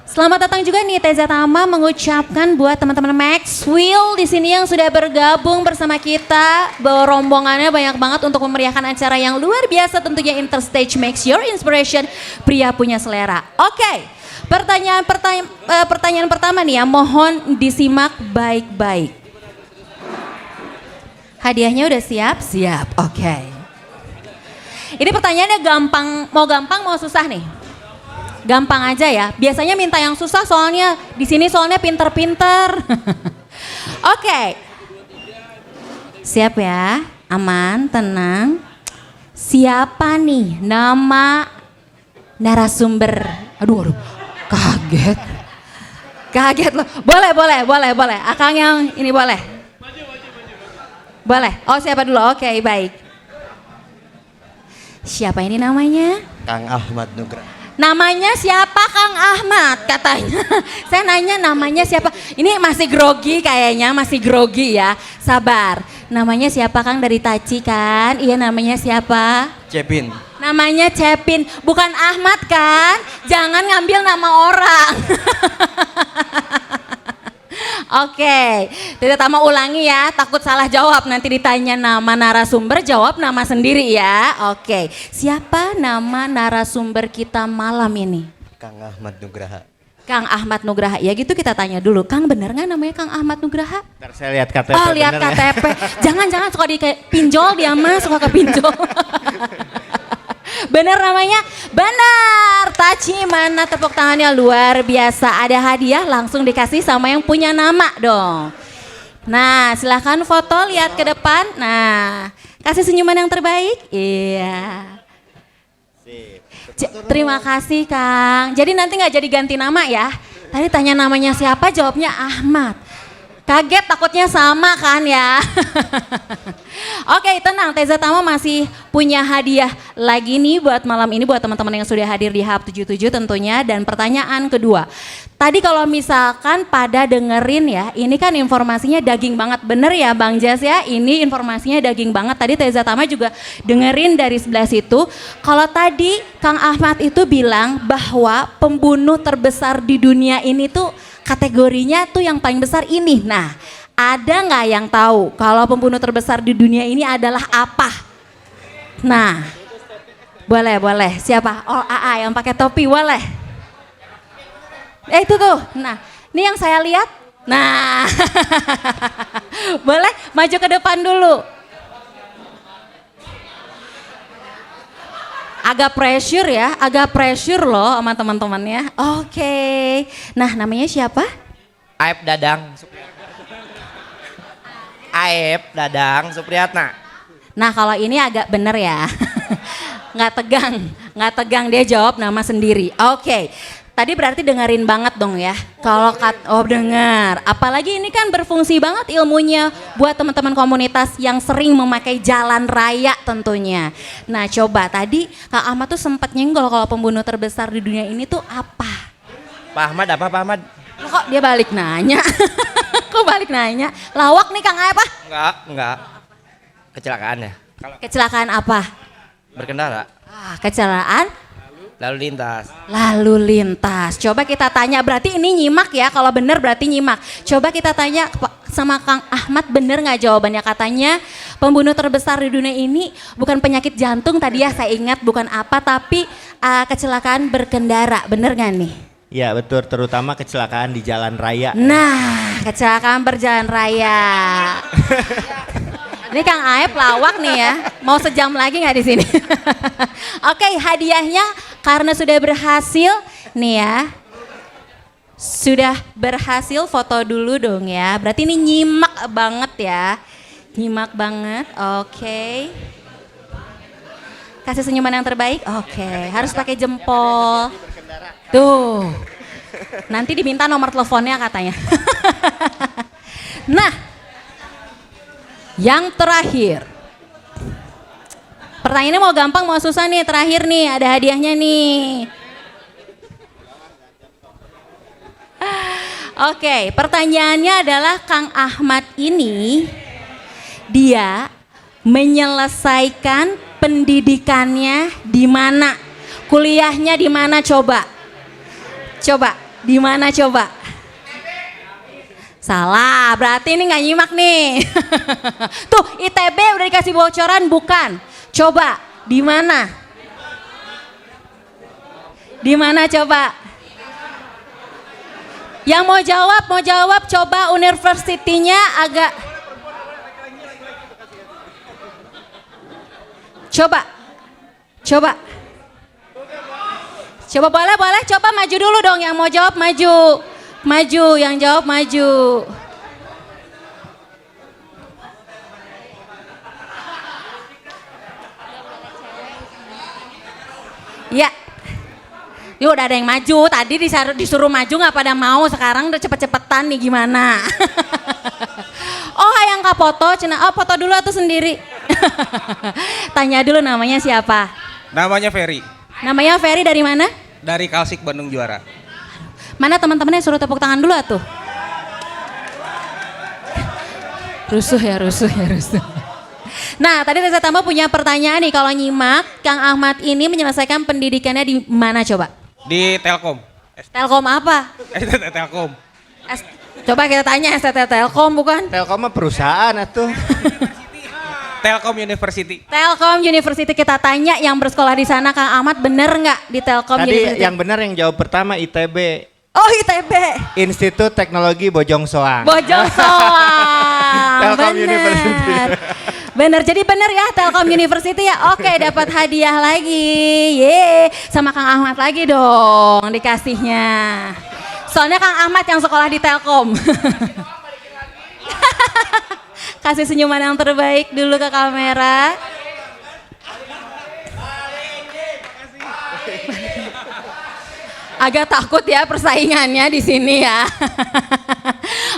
Selamat datang juga nih Teza Tama mengucapkan buat teman-teman Maxwell di sini yang sudah bergabung bersama kita. Bawa rombongannya banyak banget untuk memeriahkan acara yang luar biasa tentunya Interstage Makes Your Inspiration, pria punya selera. Oke, pertanyaan pertama nih ya, mohon disimak baik-baik. Hadiahnya udah siap? Siap, oke. Ini pertanyaannya gampang mau susah nih? Gampang aja ya, biasanya minta yang susah soalnya di sini soalnya pinter-pinter. Oke, siap ya, aman, tenang. Siapa nih nama narasumber? Aduh, kaget loh. Boleh. Akang yang ini boleh. Boleh. Oh siapa dulu? Oke, baik. Siapa ini namanya? Kang Ahmad Nugraha. Namanya siapa Kang Ahmad katanya. Saya nanya namanya siapa. Ini masih grogi kayaknya, masih grogi ya. Sabar. Namanya siapa Kang, dari Taci kan? Iya, namanya siapa? Cepin. Namanya Cepin. Bukan Ahmad kan? Jangan ngambil nama orang. Oke, tidak Tama ulangi ya, takut salah jawab nanti ditanya nama narasumber, jawab nama sendiri ya. Oke, siapa nama narasumber kita malam ini? Kang Ahmad Nugraha. Kang Ahmad Nugraha, ya gitu kita tanya dulu. Kang bener nggak namanya Kang Ahmad Nugraha? Ntar saya lihat KTP. Oh lihat bener ya? KTP, jangan suka di pinjol dia mah, suka ke pinjol. Bener namanya? Benar. Taci mana tepuk tangannya, luar biasa. Ada hadiah langsung dikasih sama yang punya nama dong. Nah silahkan foto, lihat ke depan. Nah kasih senyuman yang terbaik. Iya. Terima kasih Kang. Jadi nanti nggak jadi ganti nama ya. Tadi tanya namanya siapa, jawabnya Ahmad. Kaget takutnya sama kan ya. Oke tenang, Teza Tama masih punya hadiah lagi nih buat malam ini buat teman-teman yang sudah hadir di Hub 77 tentunya. Dan pertanyaan kedua, tadi kalau misalkan pada dengerin ya, ini kan informasinya daging banget, bener ya Bang Jas ya, ini informasinya daging banget. Tadi Teza Tama juga dengerin dari sebelah situ. Kalau tadi Kang Ahmad itu bilang bahwa pembunuh terbesar di dunia ini tuh kategorinya tuh yang paling besar ini. Nah, ada nggak yang tahu kalau pembunuh terbesar di dunia ini adalah apa? Nah, boleh. Siapa? Oh, AA yang pakai topi, boleh. Itu tuh. Nah, ini yang saya lihat. Nah, boleh maju ke depan dulu. Agak pressure ya, agak pressure loh sama teman-temannya. Oke. Nah, namanya siapa? Aep Dadang. Aep Dadang Supriyatna. Nah, kalau ini agak bener ya. Nggak tegang dia jawab nama sendiri. Oke. Tadi berarti dengerin banget dong ya. Kalau dengar. Apalagi ini kan berfungsi banget ilmunya buat teman-teman komunitas yang sering memakai jalan raya tentunya. Nah, coba tadi Kak Ahmad tuh sempat nyenggol kalau pembunuh terbesar di dunia ini tuh apa? Pak Ahmad apa Pak Ahmad? Loh, kok dia balik nanya? Kok balik nanya? Lawak nih Kang Aep ah? Enggak. Kecelakaan ya? Kecelakaan apa? Berkendara. Kecelakaan Lalu lintas. Coba kita tanya, berarti ini nyimak ya, kalau bener berarti nyimak. Coba kita tanya sama Kang Ahmad, bener nggak jawabannya? Katanya pembunuh terbesar di dunia ini bukan penyakit jantung tadi ya, saya ingat bukan apa, tapi kecelakaan berkendara, bener nggak nih? Ya betul, terutama kecelakaan di jalan raya. Nah, kecelakaan berjalan raya. Ini Kang Aep lawak nih ya, mau sejam lagi nggak di sini? Oke, hadiahnya karena sudah berhasil nih ya, sudah berhasil foto dulu dong ya. Berarti ini nyimak banget ya, nyimak banget. Oke, kasih senyuman yang terbaik. Oke, harus pakai jempol. Tuh, nanti diminta nomor teleponnya katanya. Nah, yang terakhir, pertanyaannya mau gampang mau susah nih, terakhir nih ada hadiahnya nih. Oke, pertanyaannya adalah Kang Ahmad ini dia menyelesaikan pendidikannya di mana? Kuliahnya di mana coba? Coba, di mana coba? Salah, berarti ini nggak nyimak nih. Tuh, ITB udah dikasih bocoran bukan? Coba, di mana? Di mana coba? Yang mau jawab coba universitinya agak. Coba. Coba boleh, coba maju dulu dong, yang mau jawab maju. Maju, yang jawab maju. Ya, yuk udah ada yang maju, tadi disuruh maju nggak pada mau, sekarang udah cepet-cepetan nih gimana. Oh yang Kak foto, foto dulu atau sendiri? Tanya dulu namanya siapa? Namanya Ferry. Namanya Ferry dari mana? Dari Kalsik Bandung Juara. Mana teman-temannya suruh tepuk tangan dulu atuh. Rusuh ya. Nah tadi Reza Tama punya pertanyaan nih, kalau nyimak Kang Ahmad ini menyelesaikan pendidikannya di mana coba? Di Telkom. Telkom apa? Telkom. Coba kita tanya STT Telkom bukan? Telkom mah perusahaan atuh. Telkom University. Telkom University kita tanya yang bersekolah di sana, Kang Ahmad bener nggak di Telkom Tadi University? yang benar yang jawab pertama ITB. Oh ITB. Institut Teknologi Bojong Soang. Bojong Soang. Telkom Bener. University. Bener, jadi bener ya Telkom University ya. Oke, dapat hadiah lagi. Ye, sama Kang Ahmad lagi dong dikasihnya. Soalnya Kang Ahmad yang sekolah di Telkom. Kasih senyuman yang terbaik dulu ke kamera. Agak takut ya persaingannya di sini ya.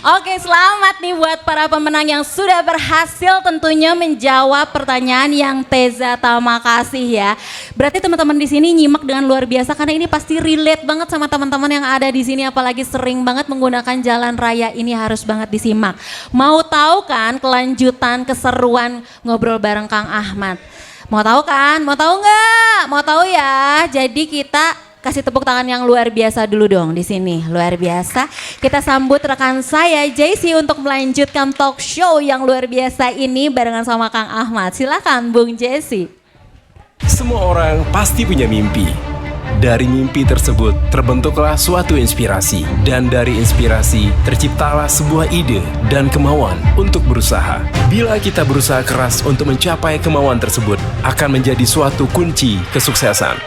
Oke, selamat nih buat para pemenang yang sudah berhasil tentunya menjawab pertanyaan yang Teza Tama kasih ya. Berarti teman-teman di sini nyimak dengan luar biasa karena ini pasti relate banget sama teman-teman yang ada di sini, apalagi sering banget menggunakan jalan raya ini, harus banget disimak. Mau tahu kan kelanjutan keseruan ngobrol bareng Kang Ahmad? Mau tahu kan? Mau tahu nggak? Mau tahu ya. Jadi kita kasih tepuk tangan yang luar biasa dulu dong di sini, luar biasa. Kita sambut rekan saya JC untuk melanjutkan talk show yang luar biasa ini barengan sama Kang Ahmad. Silakan Bung JC. Semua orang pasti punya mimpi. Dari mimpi tersebut terbentuklah suatu inspirasi, dan dari inspirasi terciptalah sebuah ide dan kemauan untuk berusaha. Bila kita berusaha keras untuk mencapai kemauan tersebut, akan menjadi suatu kunci kesuksesan.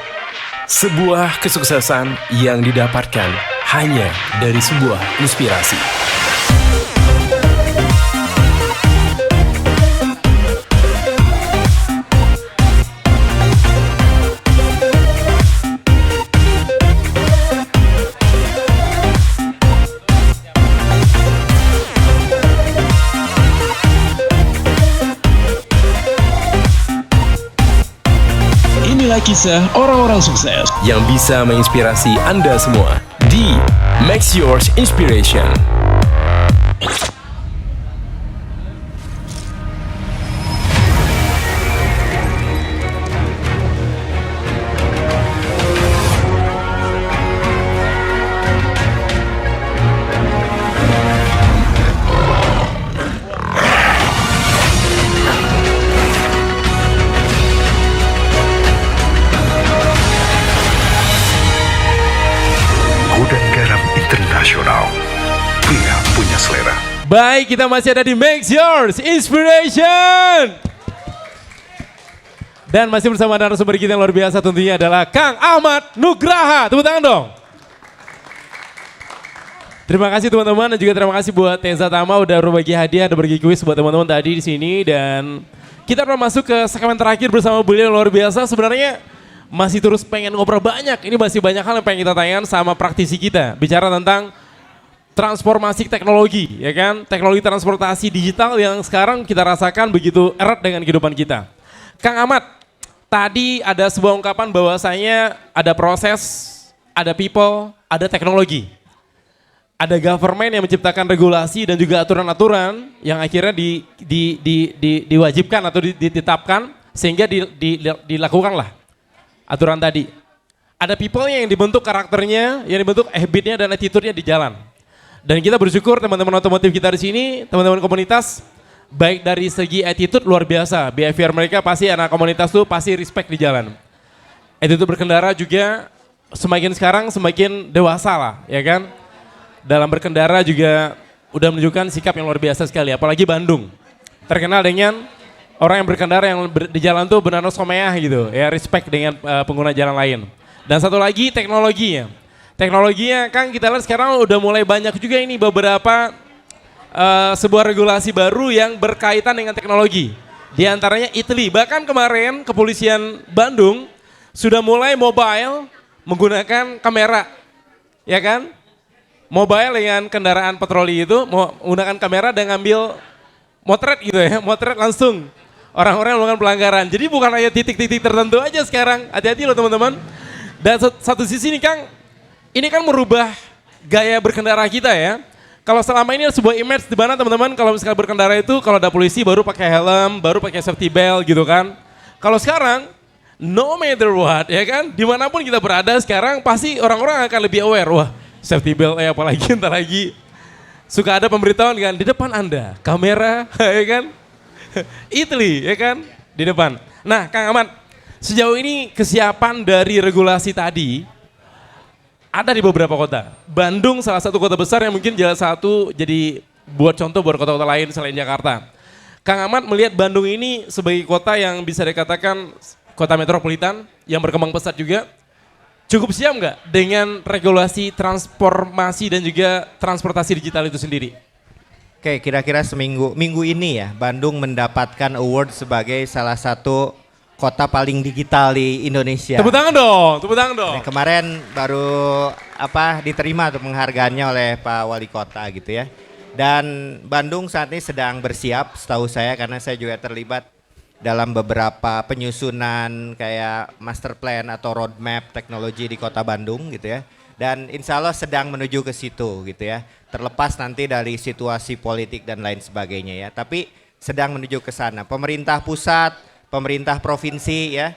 Sebuah kesuksesan yang didapatkan hanya dari sebuah inspirasi. Inilah kisah orang-orang sukses Yang bisa menginspirasi Anda semua di Max Yours Inspiration. Gudang Garam Internasional. Pria punya selera. Baik, kita masih ada di Make Yours Inspiration. Dan masih bersama narasumber kita yang luar biasa tentunya adalah Kang Ahmad Nugraha. Tepuk tangan dong. Terima kasih teman-teman, dan juga terima kasih buat Teza Tama udah berbagi hadiah, udah berbagi kuis buat teman-teman tadi di sini. Dan kita akan masuk ke segmen terakhir bersama beliau yang luar biasa. Sebenarnya masih terus pengen ngobrol banyak. Ini masih banyak hal yang pengen kita tanyakan sama praktisi kita. Bicara tentang transformasi teknologi, ya kan? Teknologi transportasi digital yang sekarang kita rasakan begitu erat dengan kehidupan kita. Kang Ahmad, tadi ada sebuah ungkapan bahwasanya ada proses, ada people, ada teknologi. Ada government yang menciptakan regulasi dan juga aturan-aturan yang akhirnya diwajibkan atau ditetapkan sehingga dilakukanlah aturan tadi. Ada people yang dibentuk karakternya, yang dibentuk habitnya dan attitude-nya di jalan. Dan kita bersyukur teman-teman otomotif kita di sini, teman-teman komunitas, baik dari segi attitude luar biasa. Behavior mereka pasti anak komunitas tuh pasti respect di jalan. Attitude berkendara juga semakin sekarang semakin dewasa lah, ya kan? Dalam berkendara juga udah menunjukkan sikap yang luar biasa sekali, apalagi Bandung. Terkenal dengan orang yang berkendara yang di jalan tuh benar-benar someah gitu, ya respect dengan pengguna jalan lain. Dan satu lagi teknologinya. Teknologinya kan kita lihat sekarang udah mulai banyak juga ini beberapa sebuah regulasi baru yang berkaitan dengan teknologi. Di antaranya ITLI, bahkan kemarin kepolisian Bandung sudah mulai mobile menggunakan kamera, ya kan? Mobile dengan kendaraan patroli itu menggunakan kamera dan ngambil motret gitu ya, motret langsung orang-orang yang melakukan pelanggaran. Jadi bukan hanya titik-titik tertentu aja sekarang, hati-hati loh teman-teman. Dan satu sisi nih Kang, ini kan merubah gaya berkendara kita ya. Kalau selama ini sebuah image di mana teman-teman kalau misalnya berkendara itu kalau ada polisi baru pakai helm, baru pakai safety belt gitu kan. Kalau sekarang no matter what ya kan, dimanapun kita berada sekarang pasti orang-orang akan lebih aware. Wah, safety belt apalagi entar lagi suka ada pemberitahuan kan di depan Anda kamera ya kan. ITLI ya kan di depan. Nah, Kang Ahmad, sejauh ini kesiapan dari regulasi tadi ada di beberapa kota. Bandung salah satu kota besar yang mungkin jadi buat contoh buat kota-kota lain selain Jakarta. Kang Ahmad melihat Bandung ini sebagai kota yang bisa dikatakan kota metropolitan yang berkembang pesat juga. Cukup siap nggak dengan regulasi transformasi dan juga transportasi digital itu sendiri? Oke, kira-kira minggu ini ya, Bandung mendapatkan award sebagai salah satu kota paling digital di Indonesia. Tepuk tangan dong, tepuk tangan dong. Nah, kemarin baru diterima tuh penghargaannya oleh Pak Wali Kota gitu ya. Dan Bandung saat ini sedang bersiap, setahu saya karena saya juga terlibat dalam beberapa penyusunan kayak master plan atau roadmap teknologi di Kota Bandung gitu ya. Dan insya Allah sedang menuju ke situ gitu ya. Terlepas nanti dari situasi politik dan lain sebagainya ya. Tapi sedang menuju ke sana. Pemerintah pusat, pemerintah provinsi ya.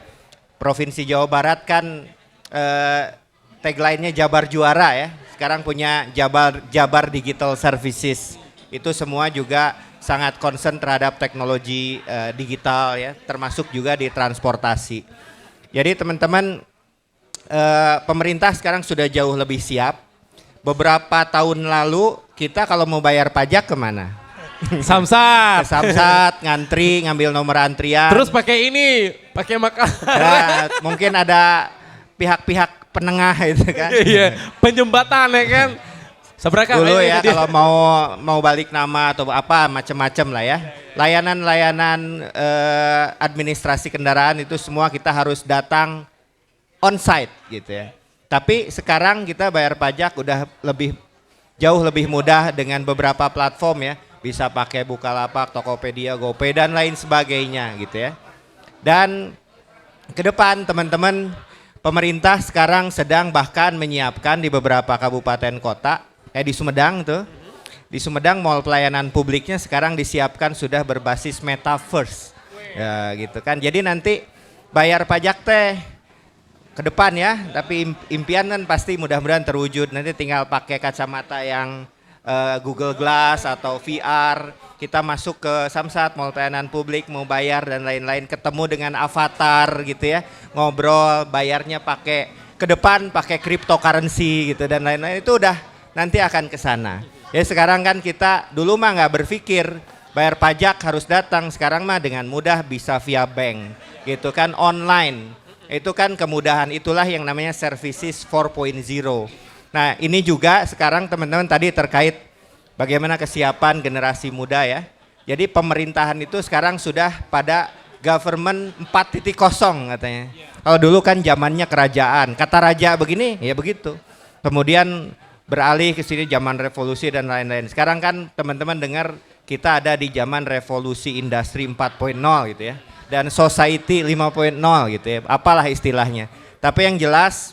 Provinsi Jawa Barat kan tagline-nya Jabar Juara ya. Sekarang punya Jabar Digital Services. Itu semua juga sangat concern terhadap teknologi digital ya, termasuk juga di transportasi. Jadi teman-teman pemerintah sekarang sudah jauh lebih siap. Beberapa tahun lalu kita kalau mau bayar pajak kemana? Samsat. Ke Samsat, ngantri, ngambil nomor antrian. Terus pakai ini, pakai makan. Ya, mungkin ada pihak-pihak penengah itu kan. Iya, penjembatan ya kan. Seberapa Dulu ini ya dia? kalau mau balik nama atau apa macam-macam lah ya. Layanan-layanan administrasi kendaraan itu semua kita harus datang on-site gitu ya. Tapi sekarang kita bayar pajak udah jauh lebih mudah dengan beberapa platform ya. Bisa pakai Bukalapak, Tokopedia, GoPay dan lain sebagainya gitu ya. Dan ke depan teman-teman, pemerintah sekarang sedang bahkan menyiapkan di beberapa kabupaten kota, di Sumedang tuh. Di Sumedang mall pelayanan publiknya sekarang disiapkan sudah berbasis metaverse. Ya gitu kan. Jadi nanti bayar pajak teh ke depan ya, tapi impian kan pasti mudah-mudahan terwujud. Nanti tinggal pakai kacamata yang Google Glass atau VR, kita masuk ke Samsat, mall pelayanan publik, mau bayar dan lain-lain, ketemu dengan avatar gitu ya, ngobrol, bayarnya pakai ke depan pakai cryptocurrency gitu dan lain-lain, itu udah nanti akan ke sana. Ya sekarang kan kita dulu mah nggak berpikir bayar pajak harus datang, sekarang mah dengan mudah bisa via bank gitu kan, online. Itu kan kemudahan, itulah yang namanya services 4.0. Nah ini juga sekarang teman-teman tadi terkait bagaimana kesiapan generasi muda ya. Jadi pemerintahan itu sekarang sudah pada government 4.0 katanya. Kalau dulu kan zamannya kerajaan, kata raja begini ya begitu. Kemudian beralih ke sini zaman revolusi dan lain-lain. Sekarang kan teman-teman dengar kita ada di zaman revolusi industri 4.0 gitu ya. Dan society 5.0 gitu ya, apalah istilahnya. Tapi yang jelas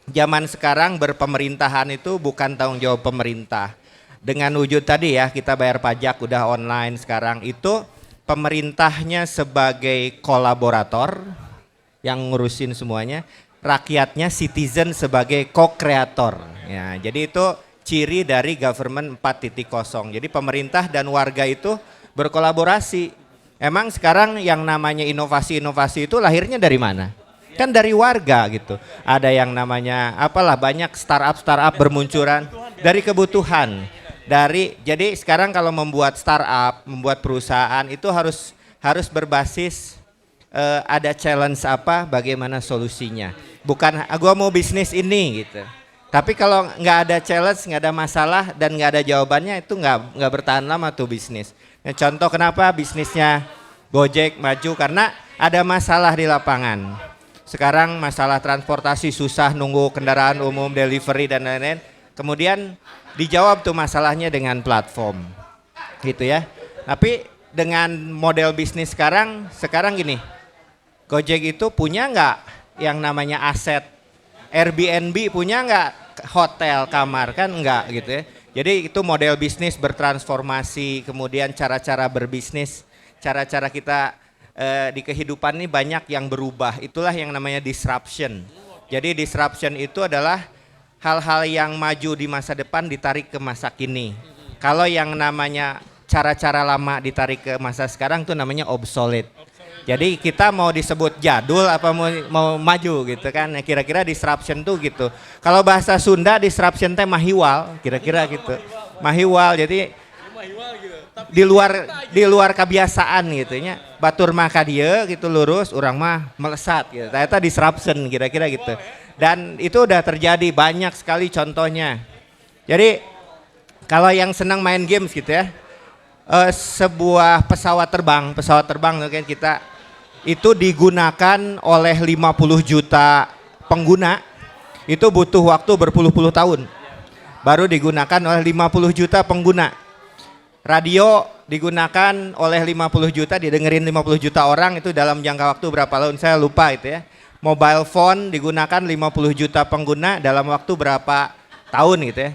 zaman sekarang berpemerintahan itu bukan tanggung jawab pemerintah. Dengan wujud tadi ya, kita bayar pajak udah online sekarang, itu pemerintahnya sebagai kolaborator yang ngurusin semuanya, rakyatnya citizen sebagai co-kreator. Ya, jadi itu ciri dari government 4.0. Jadi pemerintah dan warga itu berkolaborasi. Emang sekarang yang namanya inovasi-inovasi itu lahirnya dari mana? Kan dari warga gitu. Ada yang namanya apalah, banyak startup bermunculan dari kebutuhan. Jadi sekarang kalau membuat startup, membuat perusahaan itu harus berbasis ada challenge apa, bagaimana solusinya. Bukan gua mau bisnis ini gitu. Tapi kalau nggak ada challenge, nggak ada masalah dan nggak ada jawabannya, itu nggak bertahan lama tuh bisnis. Nah, contoh kenapa bisnisnya Gojek maju, karena ada masalah di lapangan. Sekarang masalah transportasi susah, nunggu kendaraan umum, delivery dan lain-lain. Kemudian dijawab tuh masalahnya dengan platform, gitu ya. Tapi dengan model bisnis sekarang gini, Gojek itu punya nggak yang namanya aset? Airbnb punya nggak hotel, kamar? Kan enggak gitu ya. Jadi itu model bisnis bertransformasi, kemudian cara-cara berbisnis, cara-cara kita di kehidupan ini banyak yang berubah. Itulah yang namanya disruption. Jadi disruption itu adalah hal-hal yang maju di masa depan ditarik ke masa kini. Kalau yang namanya cara-cara lama ditarik ke masa sekarang itu namanya obsolete. Jadi kita mau disebut jadul apa mau maju gitu kan. Nah, kira-kira disruption tuh gitu. Kalau bahasa Sunda disruption teh mahiwal, kira-kira gitu. Mahiwal, jadi di luar kebiasaan gitu nya. Batur mah ka dieu gitu lurus, urang mah melesat gitu. Ternyata disruption kira-kira gitu. Dan itu udah terjadi banyak sekali contohnya. Jadi kalau yang senang main games gitu ya, sebuah pesawat terbang kan kita itu digunakan oleh 50 juta pengguna, itu butuh waktu berpuluh-puluh tahun baru digunakan oleh 50 juta pengguna. Radio digunakan oleh 50 juta, didengerin 50 juta orang, itu dalam jangka waktu berapa tahun saya lupa itu ya. Mobile phone digunakan 50 juta pengguna dalam waktu berapa tahun gitu ya.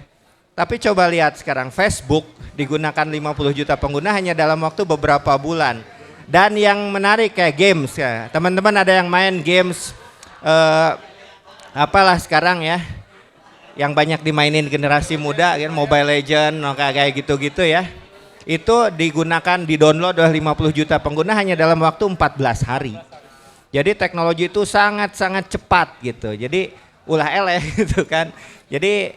Tapi coba lihat sekarang Facebook digunakan 50 juta pengguna hanya dalam waktu beberapa bulan. Dan yang menarik kayak games ya. Teman-teman ada yang main games apalah sekarang ya, yang banyak dimainin generasi muda kan, Mobile Legend kayak gitu-gitu ya. Itu digunakan, di-download oleh 50 juta pengguna hanya dalam waktu 14 hari. Jadi teknologi itu sangat-sangat cepat gitu. Jadi ulah eleh gitu kan. Jadi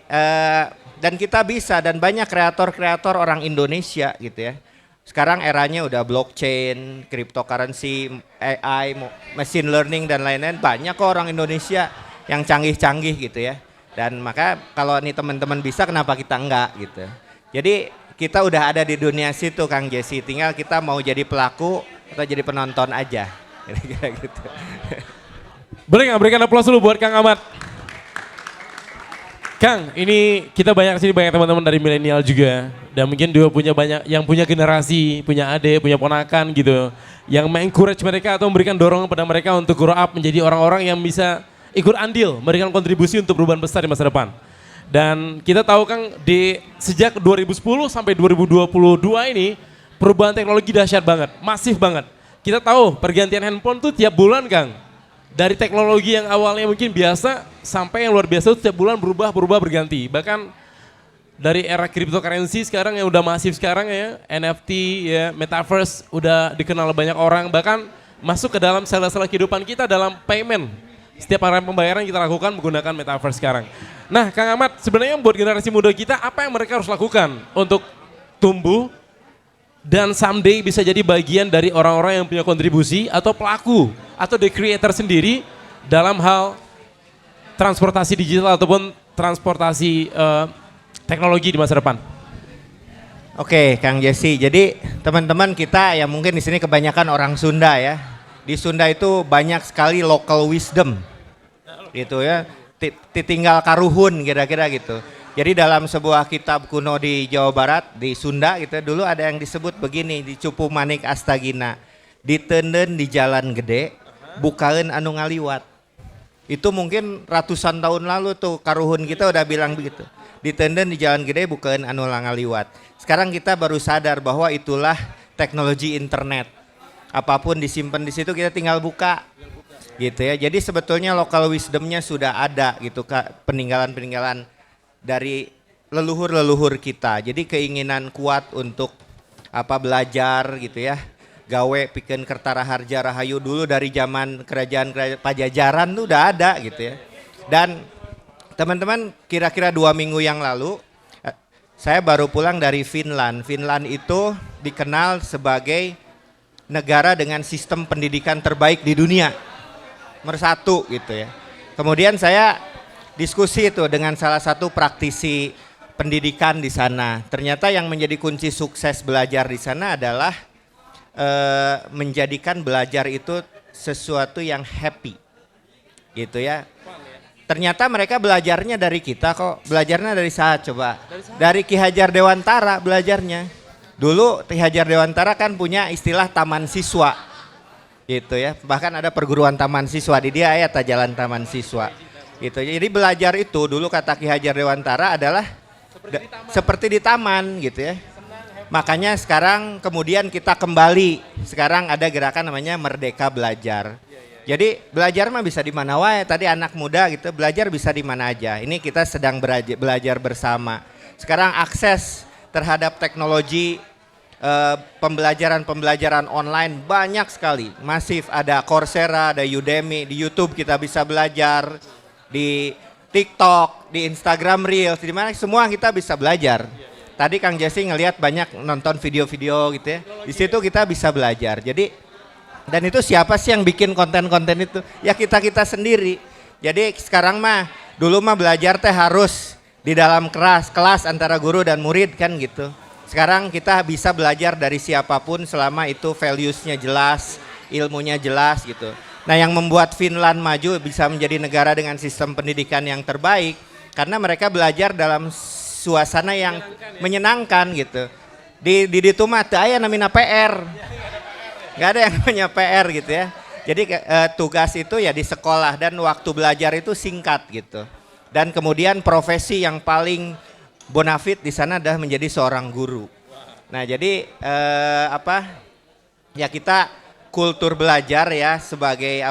dan kita bisa, dan banyak kreator-kreator orang Indonesia gitu ya. Sekarang eranya udah blockchain, cryptocurrency, AI, machine learning dan lain-lain. Banyak kok orang Indonesia yang canggih-canggih gitu ya. Dan maka kalau nih teman-teman bisa, kenapa kita enggak gitu. Jadi kita udah ada di dunia situ Kang Jesse, tinggal kita mau jadi pelaku atau jadi penonton aja. Kira-kira gitu. Boleh nggak berikan aplaus dulu buat Kang Ahmad? Kang, ini kita banyak sini, banyak teman-teman dari milenial juga, dan mungkin juga punya banyak yang punya generasi, punya adik, punya ponakan gitu, yang mengencourage mereka atau memberikan dorongan pada mereka untuk grow up menjadi orang-orang yang bisa ikut andil, memberikan kontribusi untuk perubahan besar di masa depan. Dan kita tahu Kang, sejak 2010 sampai 2022 ini perubahan teknologi dahsyat banget, masif banget. Kita tahu pergantian handphone tuh tiap bulan Kang. Dari teknologi yang awalnya mungkin biasa sampai yang luar biasa itu setiap bulan berubah berganti. Bahkan dari era cryptocurrency sekarang yang udah masif sekarang ya, NFT ya, metaverse udah dikenal banyak orang, bahkan masuk ke dalam sela-sela kehidupan kita dalam payment. Setiap arah pembayaran kita lakukan menggunakan metaverse sekarang. Nah, Kang Ahmad, sebenarnya buat generasi muda kita apa yang mereka harus lakukan untuk tumbuh dan someday bisa jadi bagian dari orang-orang yang punya kontribusi atau pelaku atau the creator sendiri dalam hal transportasi digital ataupun transportasi teknologi di masa depan? Oke, Kang Jesse. Jadi teman-teman kita yang mungkin di sini kebanyakan orang Sunda ya. Di Sunda itu banyak sekali local wisdom. Gitu ya. Tinggal karuhun kira-kira gitu. Jadi dalam sebuah kitab kuno di Jawa Barat, di Sunda gitu, dulu ada yang disebut begini, di Cupu Manik Astagina. Ditenden di jalan gede, bukain anu ngaliwat. Itu mungkin ratusan tahun lalu tuh karuhun kita udah bilang begitu. Ditenden di jalan gede, bukain anu ngaliwat. Sekarang kita baru sadar bahwa itulah teknologi internet. Apapun disimpan di situ kita tinggal buka. Gitu ya. Jadi sebetulnya local wisdomnya sudah ada gitu, peninggalan-peninggalan dari leluhur-leluhur kita. Jadi keinginan kuat untuk belajar gitu ya. Gawe pikeun Kertara Harja Rahayu dulu dari zaman kerajaan Pajajaran tuh udah ada gitu ya. Dan teman-teman kira-kira 2 minggu yang lalu saya baru pulang dari Finland. Finland itu dikenal sebagai negara dengan sistem pendidikan terbaik di dunia. Nomor 1 gitu ya. Kemudian saya diskusi itu dengan salah satu praktisi pendidikan di sana. Ternyata yang menjadi kunci sukses belajar di sana adalah menjadikan belajar itu sesuatu yang happy. Gitu ya. Ternyata mereka belajarnya dari kita kok. Belajarnya dari saat coba. Dari Ki Hajar Dewantara belajarnya. Dulu Ki Hajar Dewantara kan punya istilah taman siswa. Gitu ya. Bahkan ada perguruan taman siswa, di dia ada jalan taman siswa. Gitu. Jadi belajar itu dulu kata Ki Hajar Dewantara adalah seperti di taman gitu ya. Makanya sekarang kemudian kita kembali, sekarang ada gerakan namanya Merdeka Belajar. Jadi belajar mah bisa di mana wae, tadi anak muda gitu belajar bisa di mana aja. Ini kita sedang belajar bersama. Sekarang akses terhadap teknologi pembelajaran online banyak sekali, masif. Ada Coursera, ada Udemy, di YouTube kita bisa belajar, di TikTok, di Instagram Reels, di mana semua kita bisa belajar. Tadi Kang Jesse ngelihat banyak nonton video-video gitu ya. Di situ kita bisa belajar. Jadi dan itu siapa sih yang bikin konten-konten itu? Ya kita sendiri. Jadi sekarang mah dulu mah belajar teh harus di dalam kelas antara guru dan murid kan gitu. Sekarang kita bisa belajar dari siapapun selama itu values-nya jelas, ilmunya jelas gitu. Nah, yang membuat Finland maju bisa menjadi negara dengan sistem pendidikan yang terbaik karena mereka belajar dalam suasana yang menyenangkan gitu. Di ditu mah teu aya namina PR. Gak ada yang namanya PR gitu ya. Jadi tugas itu ya di sekolah dan waktu belajar itu singkat gitu. Dan kemudian profesi yang paling bonafit di sana adalah menjadi seorang guru. Nah, jadi ya kita kultur belajar ya sebagai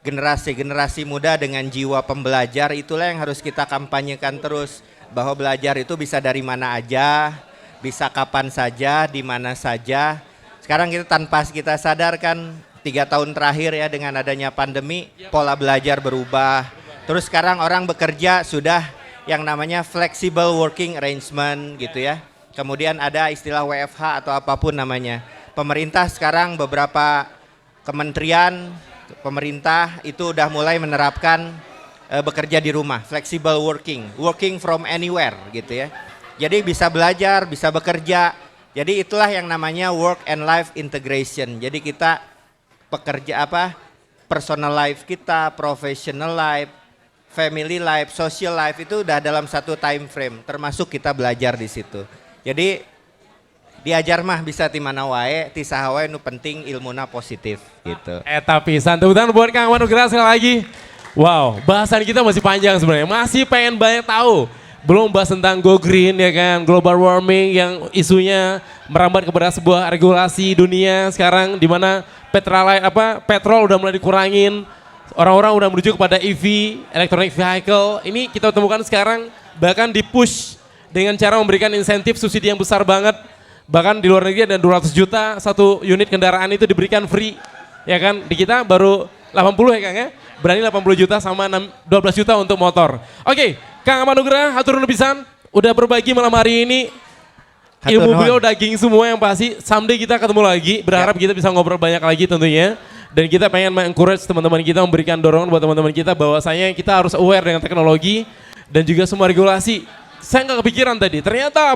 generasi muda dengan jiwa pembelajar, itulah yang harus kita kampanyekan terus. Bahwa belajar itu bisa dari mana aja, bisa kapan saja, di mana saja. Sekarang kita tanpa kita sadarkan 3 tahun terakhir ya dengan adanya pandemi, pola belajar berubah. Terus sekarang orang bekerja sudah yang namanya flexible working arrangement gitu ya. Kemudian ada istilah WFH atau apapun namanya. Pemerintah sekarang beberapa kementerian, pemerintah itu udah mulai menerapkan bekerja di rumah, flexible working from anywhere gitu ya. Jadi bisa belajar, bisa bekerja. Jadi itulah yang namanya work and life integration. Jadi kita pekerja personal life kita, professional life, family life, social life itu udah dalam satu time frame. Termasuk kita belajar di situ. Jadi diajar mah bisa di mana wae, ti saha wae nu penting ilmuna positif gitu. Tapi tepuk tangan buat Kang Ahmad Nugraha sekali lagi. Wow, bahasan kita masih panjang sebenarnya. Masih pengen banyak tahu. Belum bahas tentang go green ya kan, global warming yang isunya merambat kepada sebuah regulasi dunia sekarang di mana petrol udah mulai dikurangin, orang-orang udah menuju kepada EV, electronic vehicle. Ini kita temukan sekarang bahkan di-push dengan cara memberikan insentif subsidi yang besar banget. Bahkan di luar negeri ada 200 juta satu unit kendaraan itu diberikan free. Ya kan, di kita baru 80 ya Kang ya. Berani 80 juta sama 12 juta untuk motor. Oke, Kang Ahmad Nugraha, hatur nuhun pisan udah berbagi malam hari ini. Ilmu beliau daging semua yang pasti. Someday kita ketemu lagi, berharap kita bisa ngobrol banyak lagi tentunya. Dan kita pengen encourage teman-teman kita, memberikan dorongan buat teman-teman kita bahwasanya kita harus aware dengan teknologi dan juga semua regulasi. Saya nggak kepikiran tadi, ternyata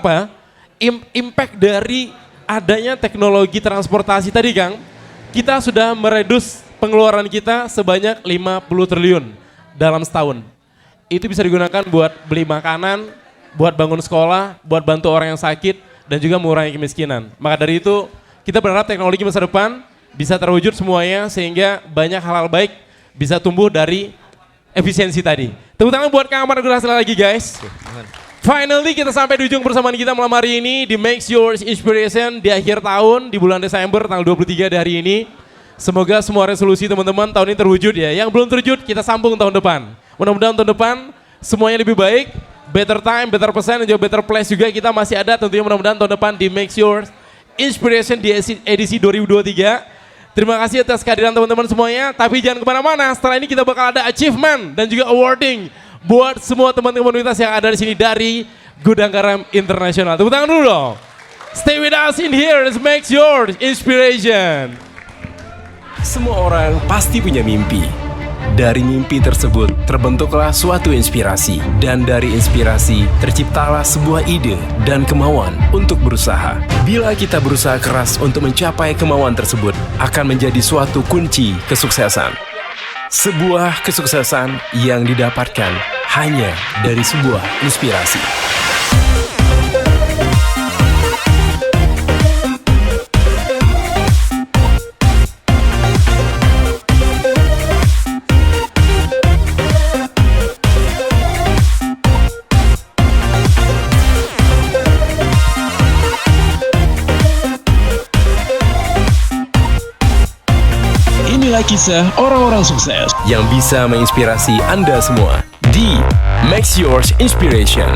impact dari adanya teknologi transportasi tadi Kang, kita sudah meredus pengeluaran kita sebanyak 50 triliun dalam setahun. Itu bisa digunakan buat beli makanan, buat bangun sekolah, buat bantu orang yang sakit, dan juga mengurangi kemiskinan. Maka dari itu, kita berharap teknologi masa depan bisa terwujud semuanya sehingga banyak hal-hal baik bisa tumbuh dari efisiensi tadi. Tepuk tangan buat Kang Ahmad Nugraha sekali lagi guys. Finally kita sampai di ujung persamaan kita malam hari ini di Makes Yours Inspiration di akhir tahun di bulan Desember tanggal 23 di hari ini. Semoga semua resolusi teman-teman tahun ini terwujud ya. Yang belum terwujud kita sambung tahun depan. Mudah-mudahan tahun depan semuanya lebih baik, better time, better percent, dan juga better place juga kita masih ada tentunya mudah-mudahan tahun depan di Makes Yours Inspiration di edisi 2023. Terima kasih atas kehadiran teman-teman semuanya, tapi jangan kemana-mana, setelah ini kita bakal ada achievement dan juga awarding buat semua teman-teman komunitas yang ada di sini dari Gudang Garam Internasional. Tepuk tangan dulu dong. Stay with us in here, let's make yours inspiration. Semua orang pasti punya mimpi. Dari mimpi tersebut terbentuklah suatu inspirasi. Dan dari inspirasi terciptalah sebuah ide dan kemauan untuk berusaha. Bila kita berusaha keras untuk mencapai kemauan tersebut, akan menjadi suatu kunci kesuksesan. Sebuah kesuksesan yang didapatkan hanya dari sebuah inspirasi. Inilah kisah orang-orang sukses yang bisa menginspirasi Anda semua di Makes Yours Inspiration.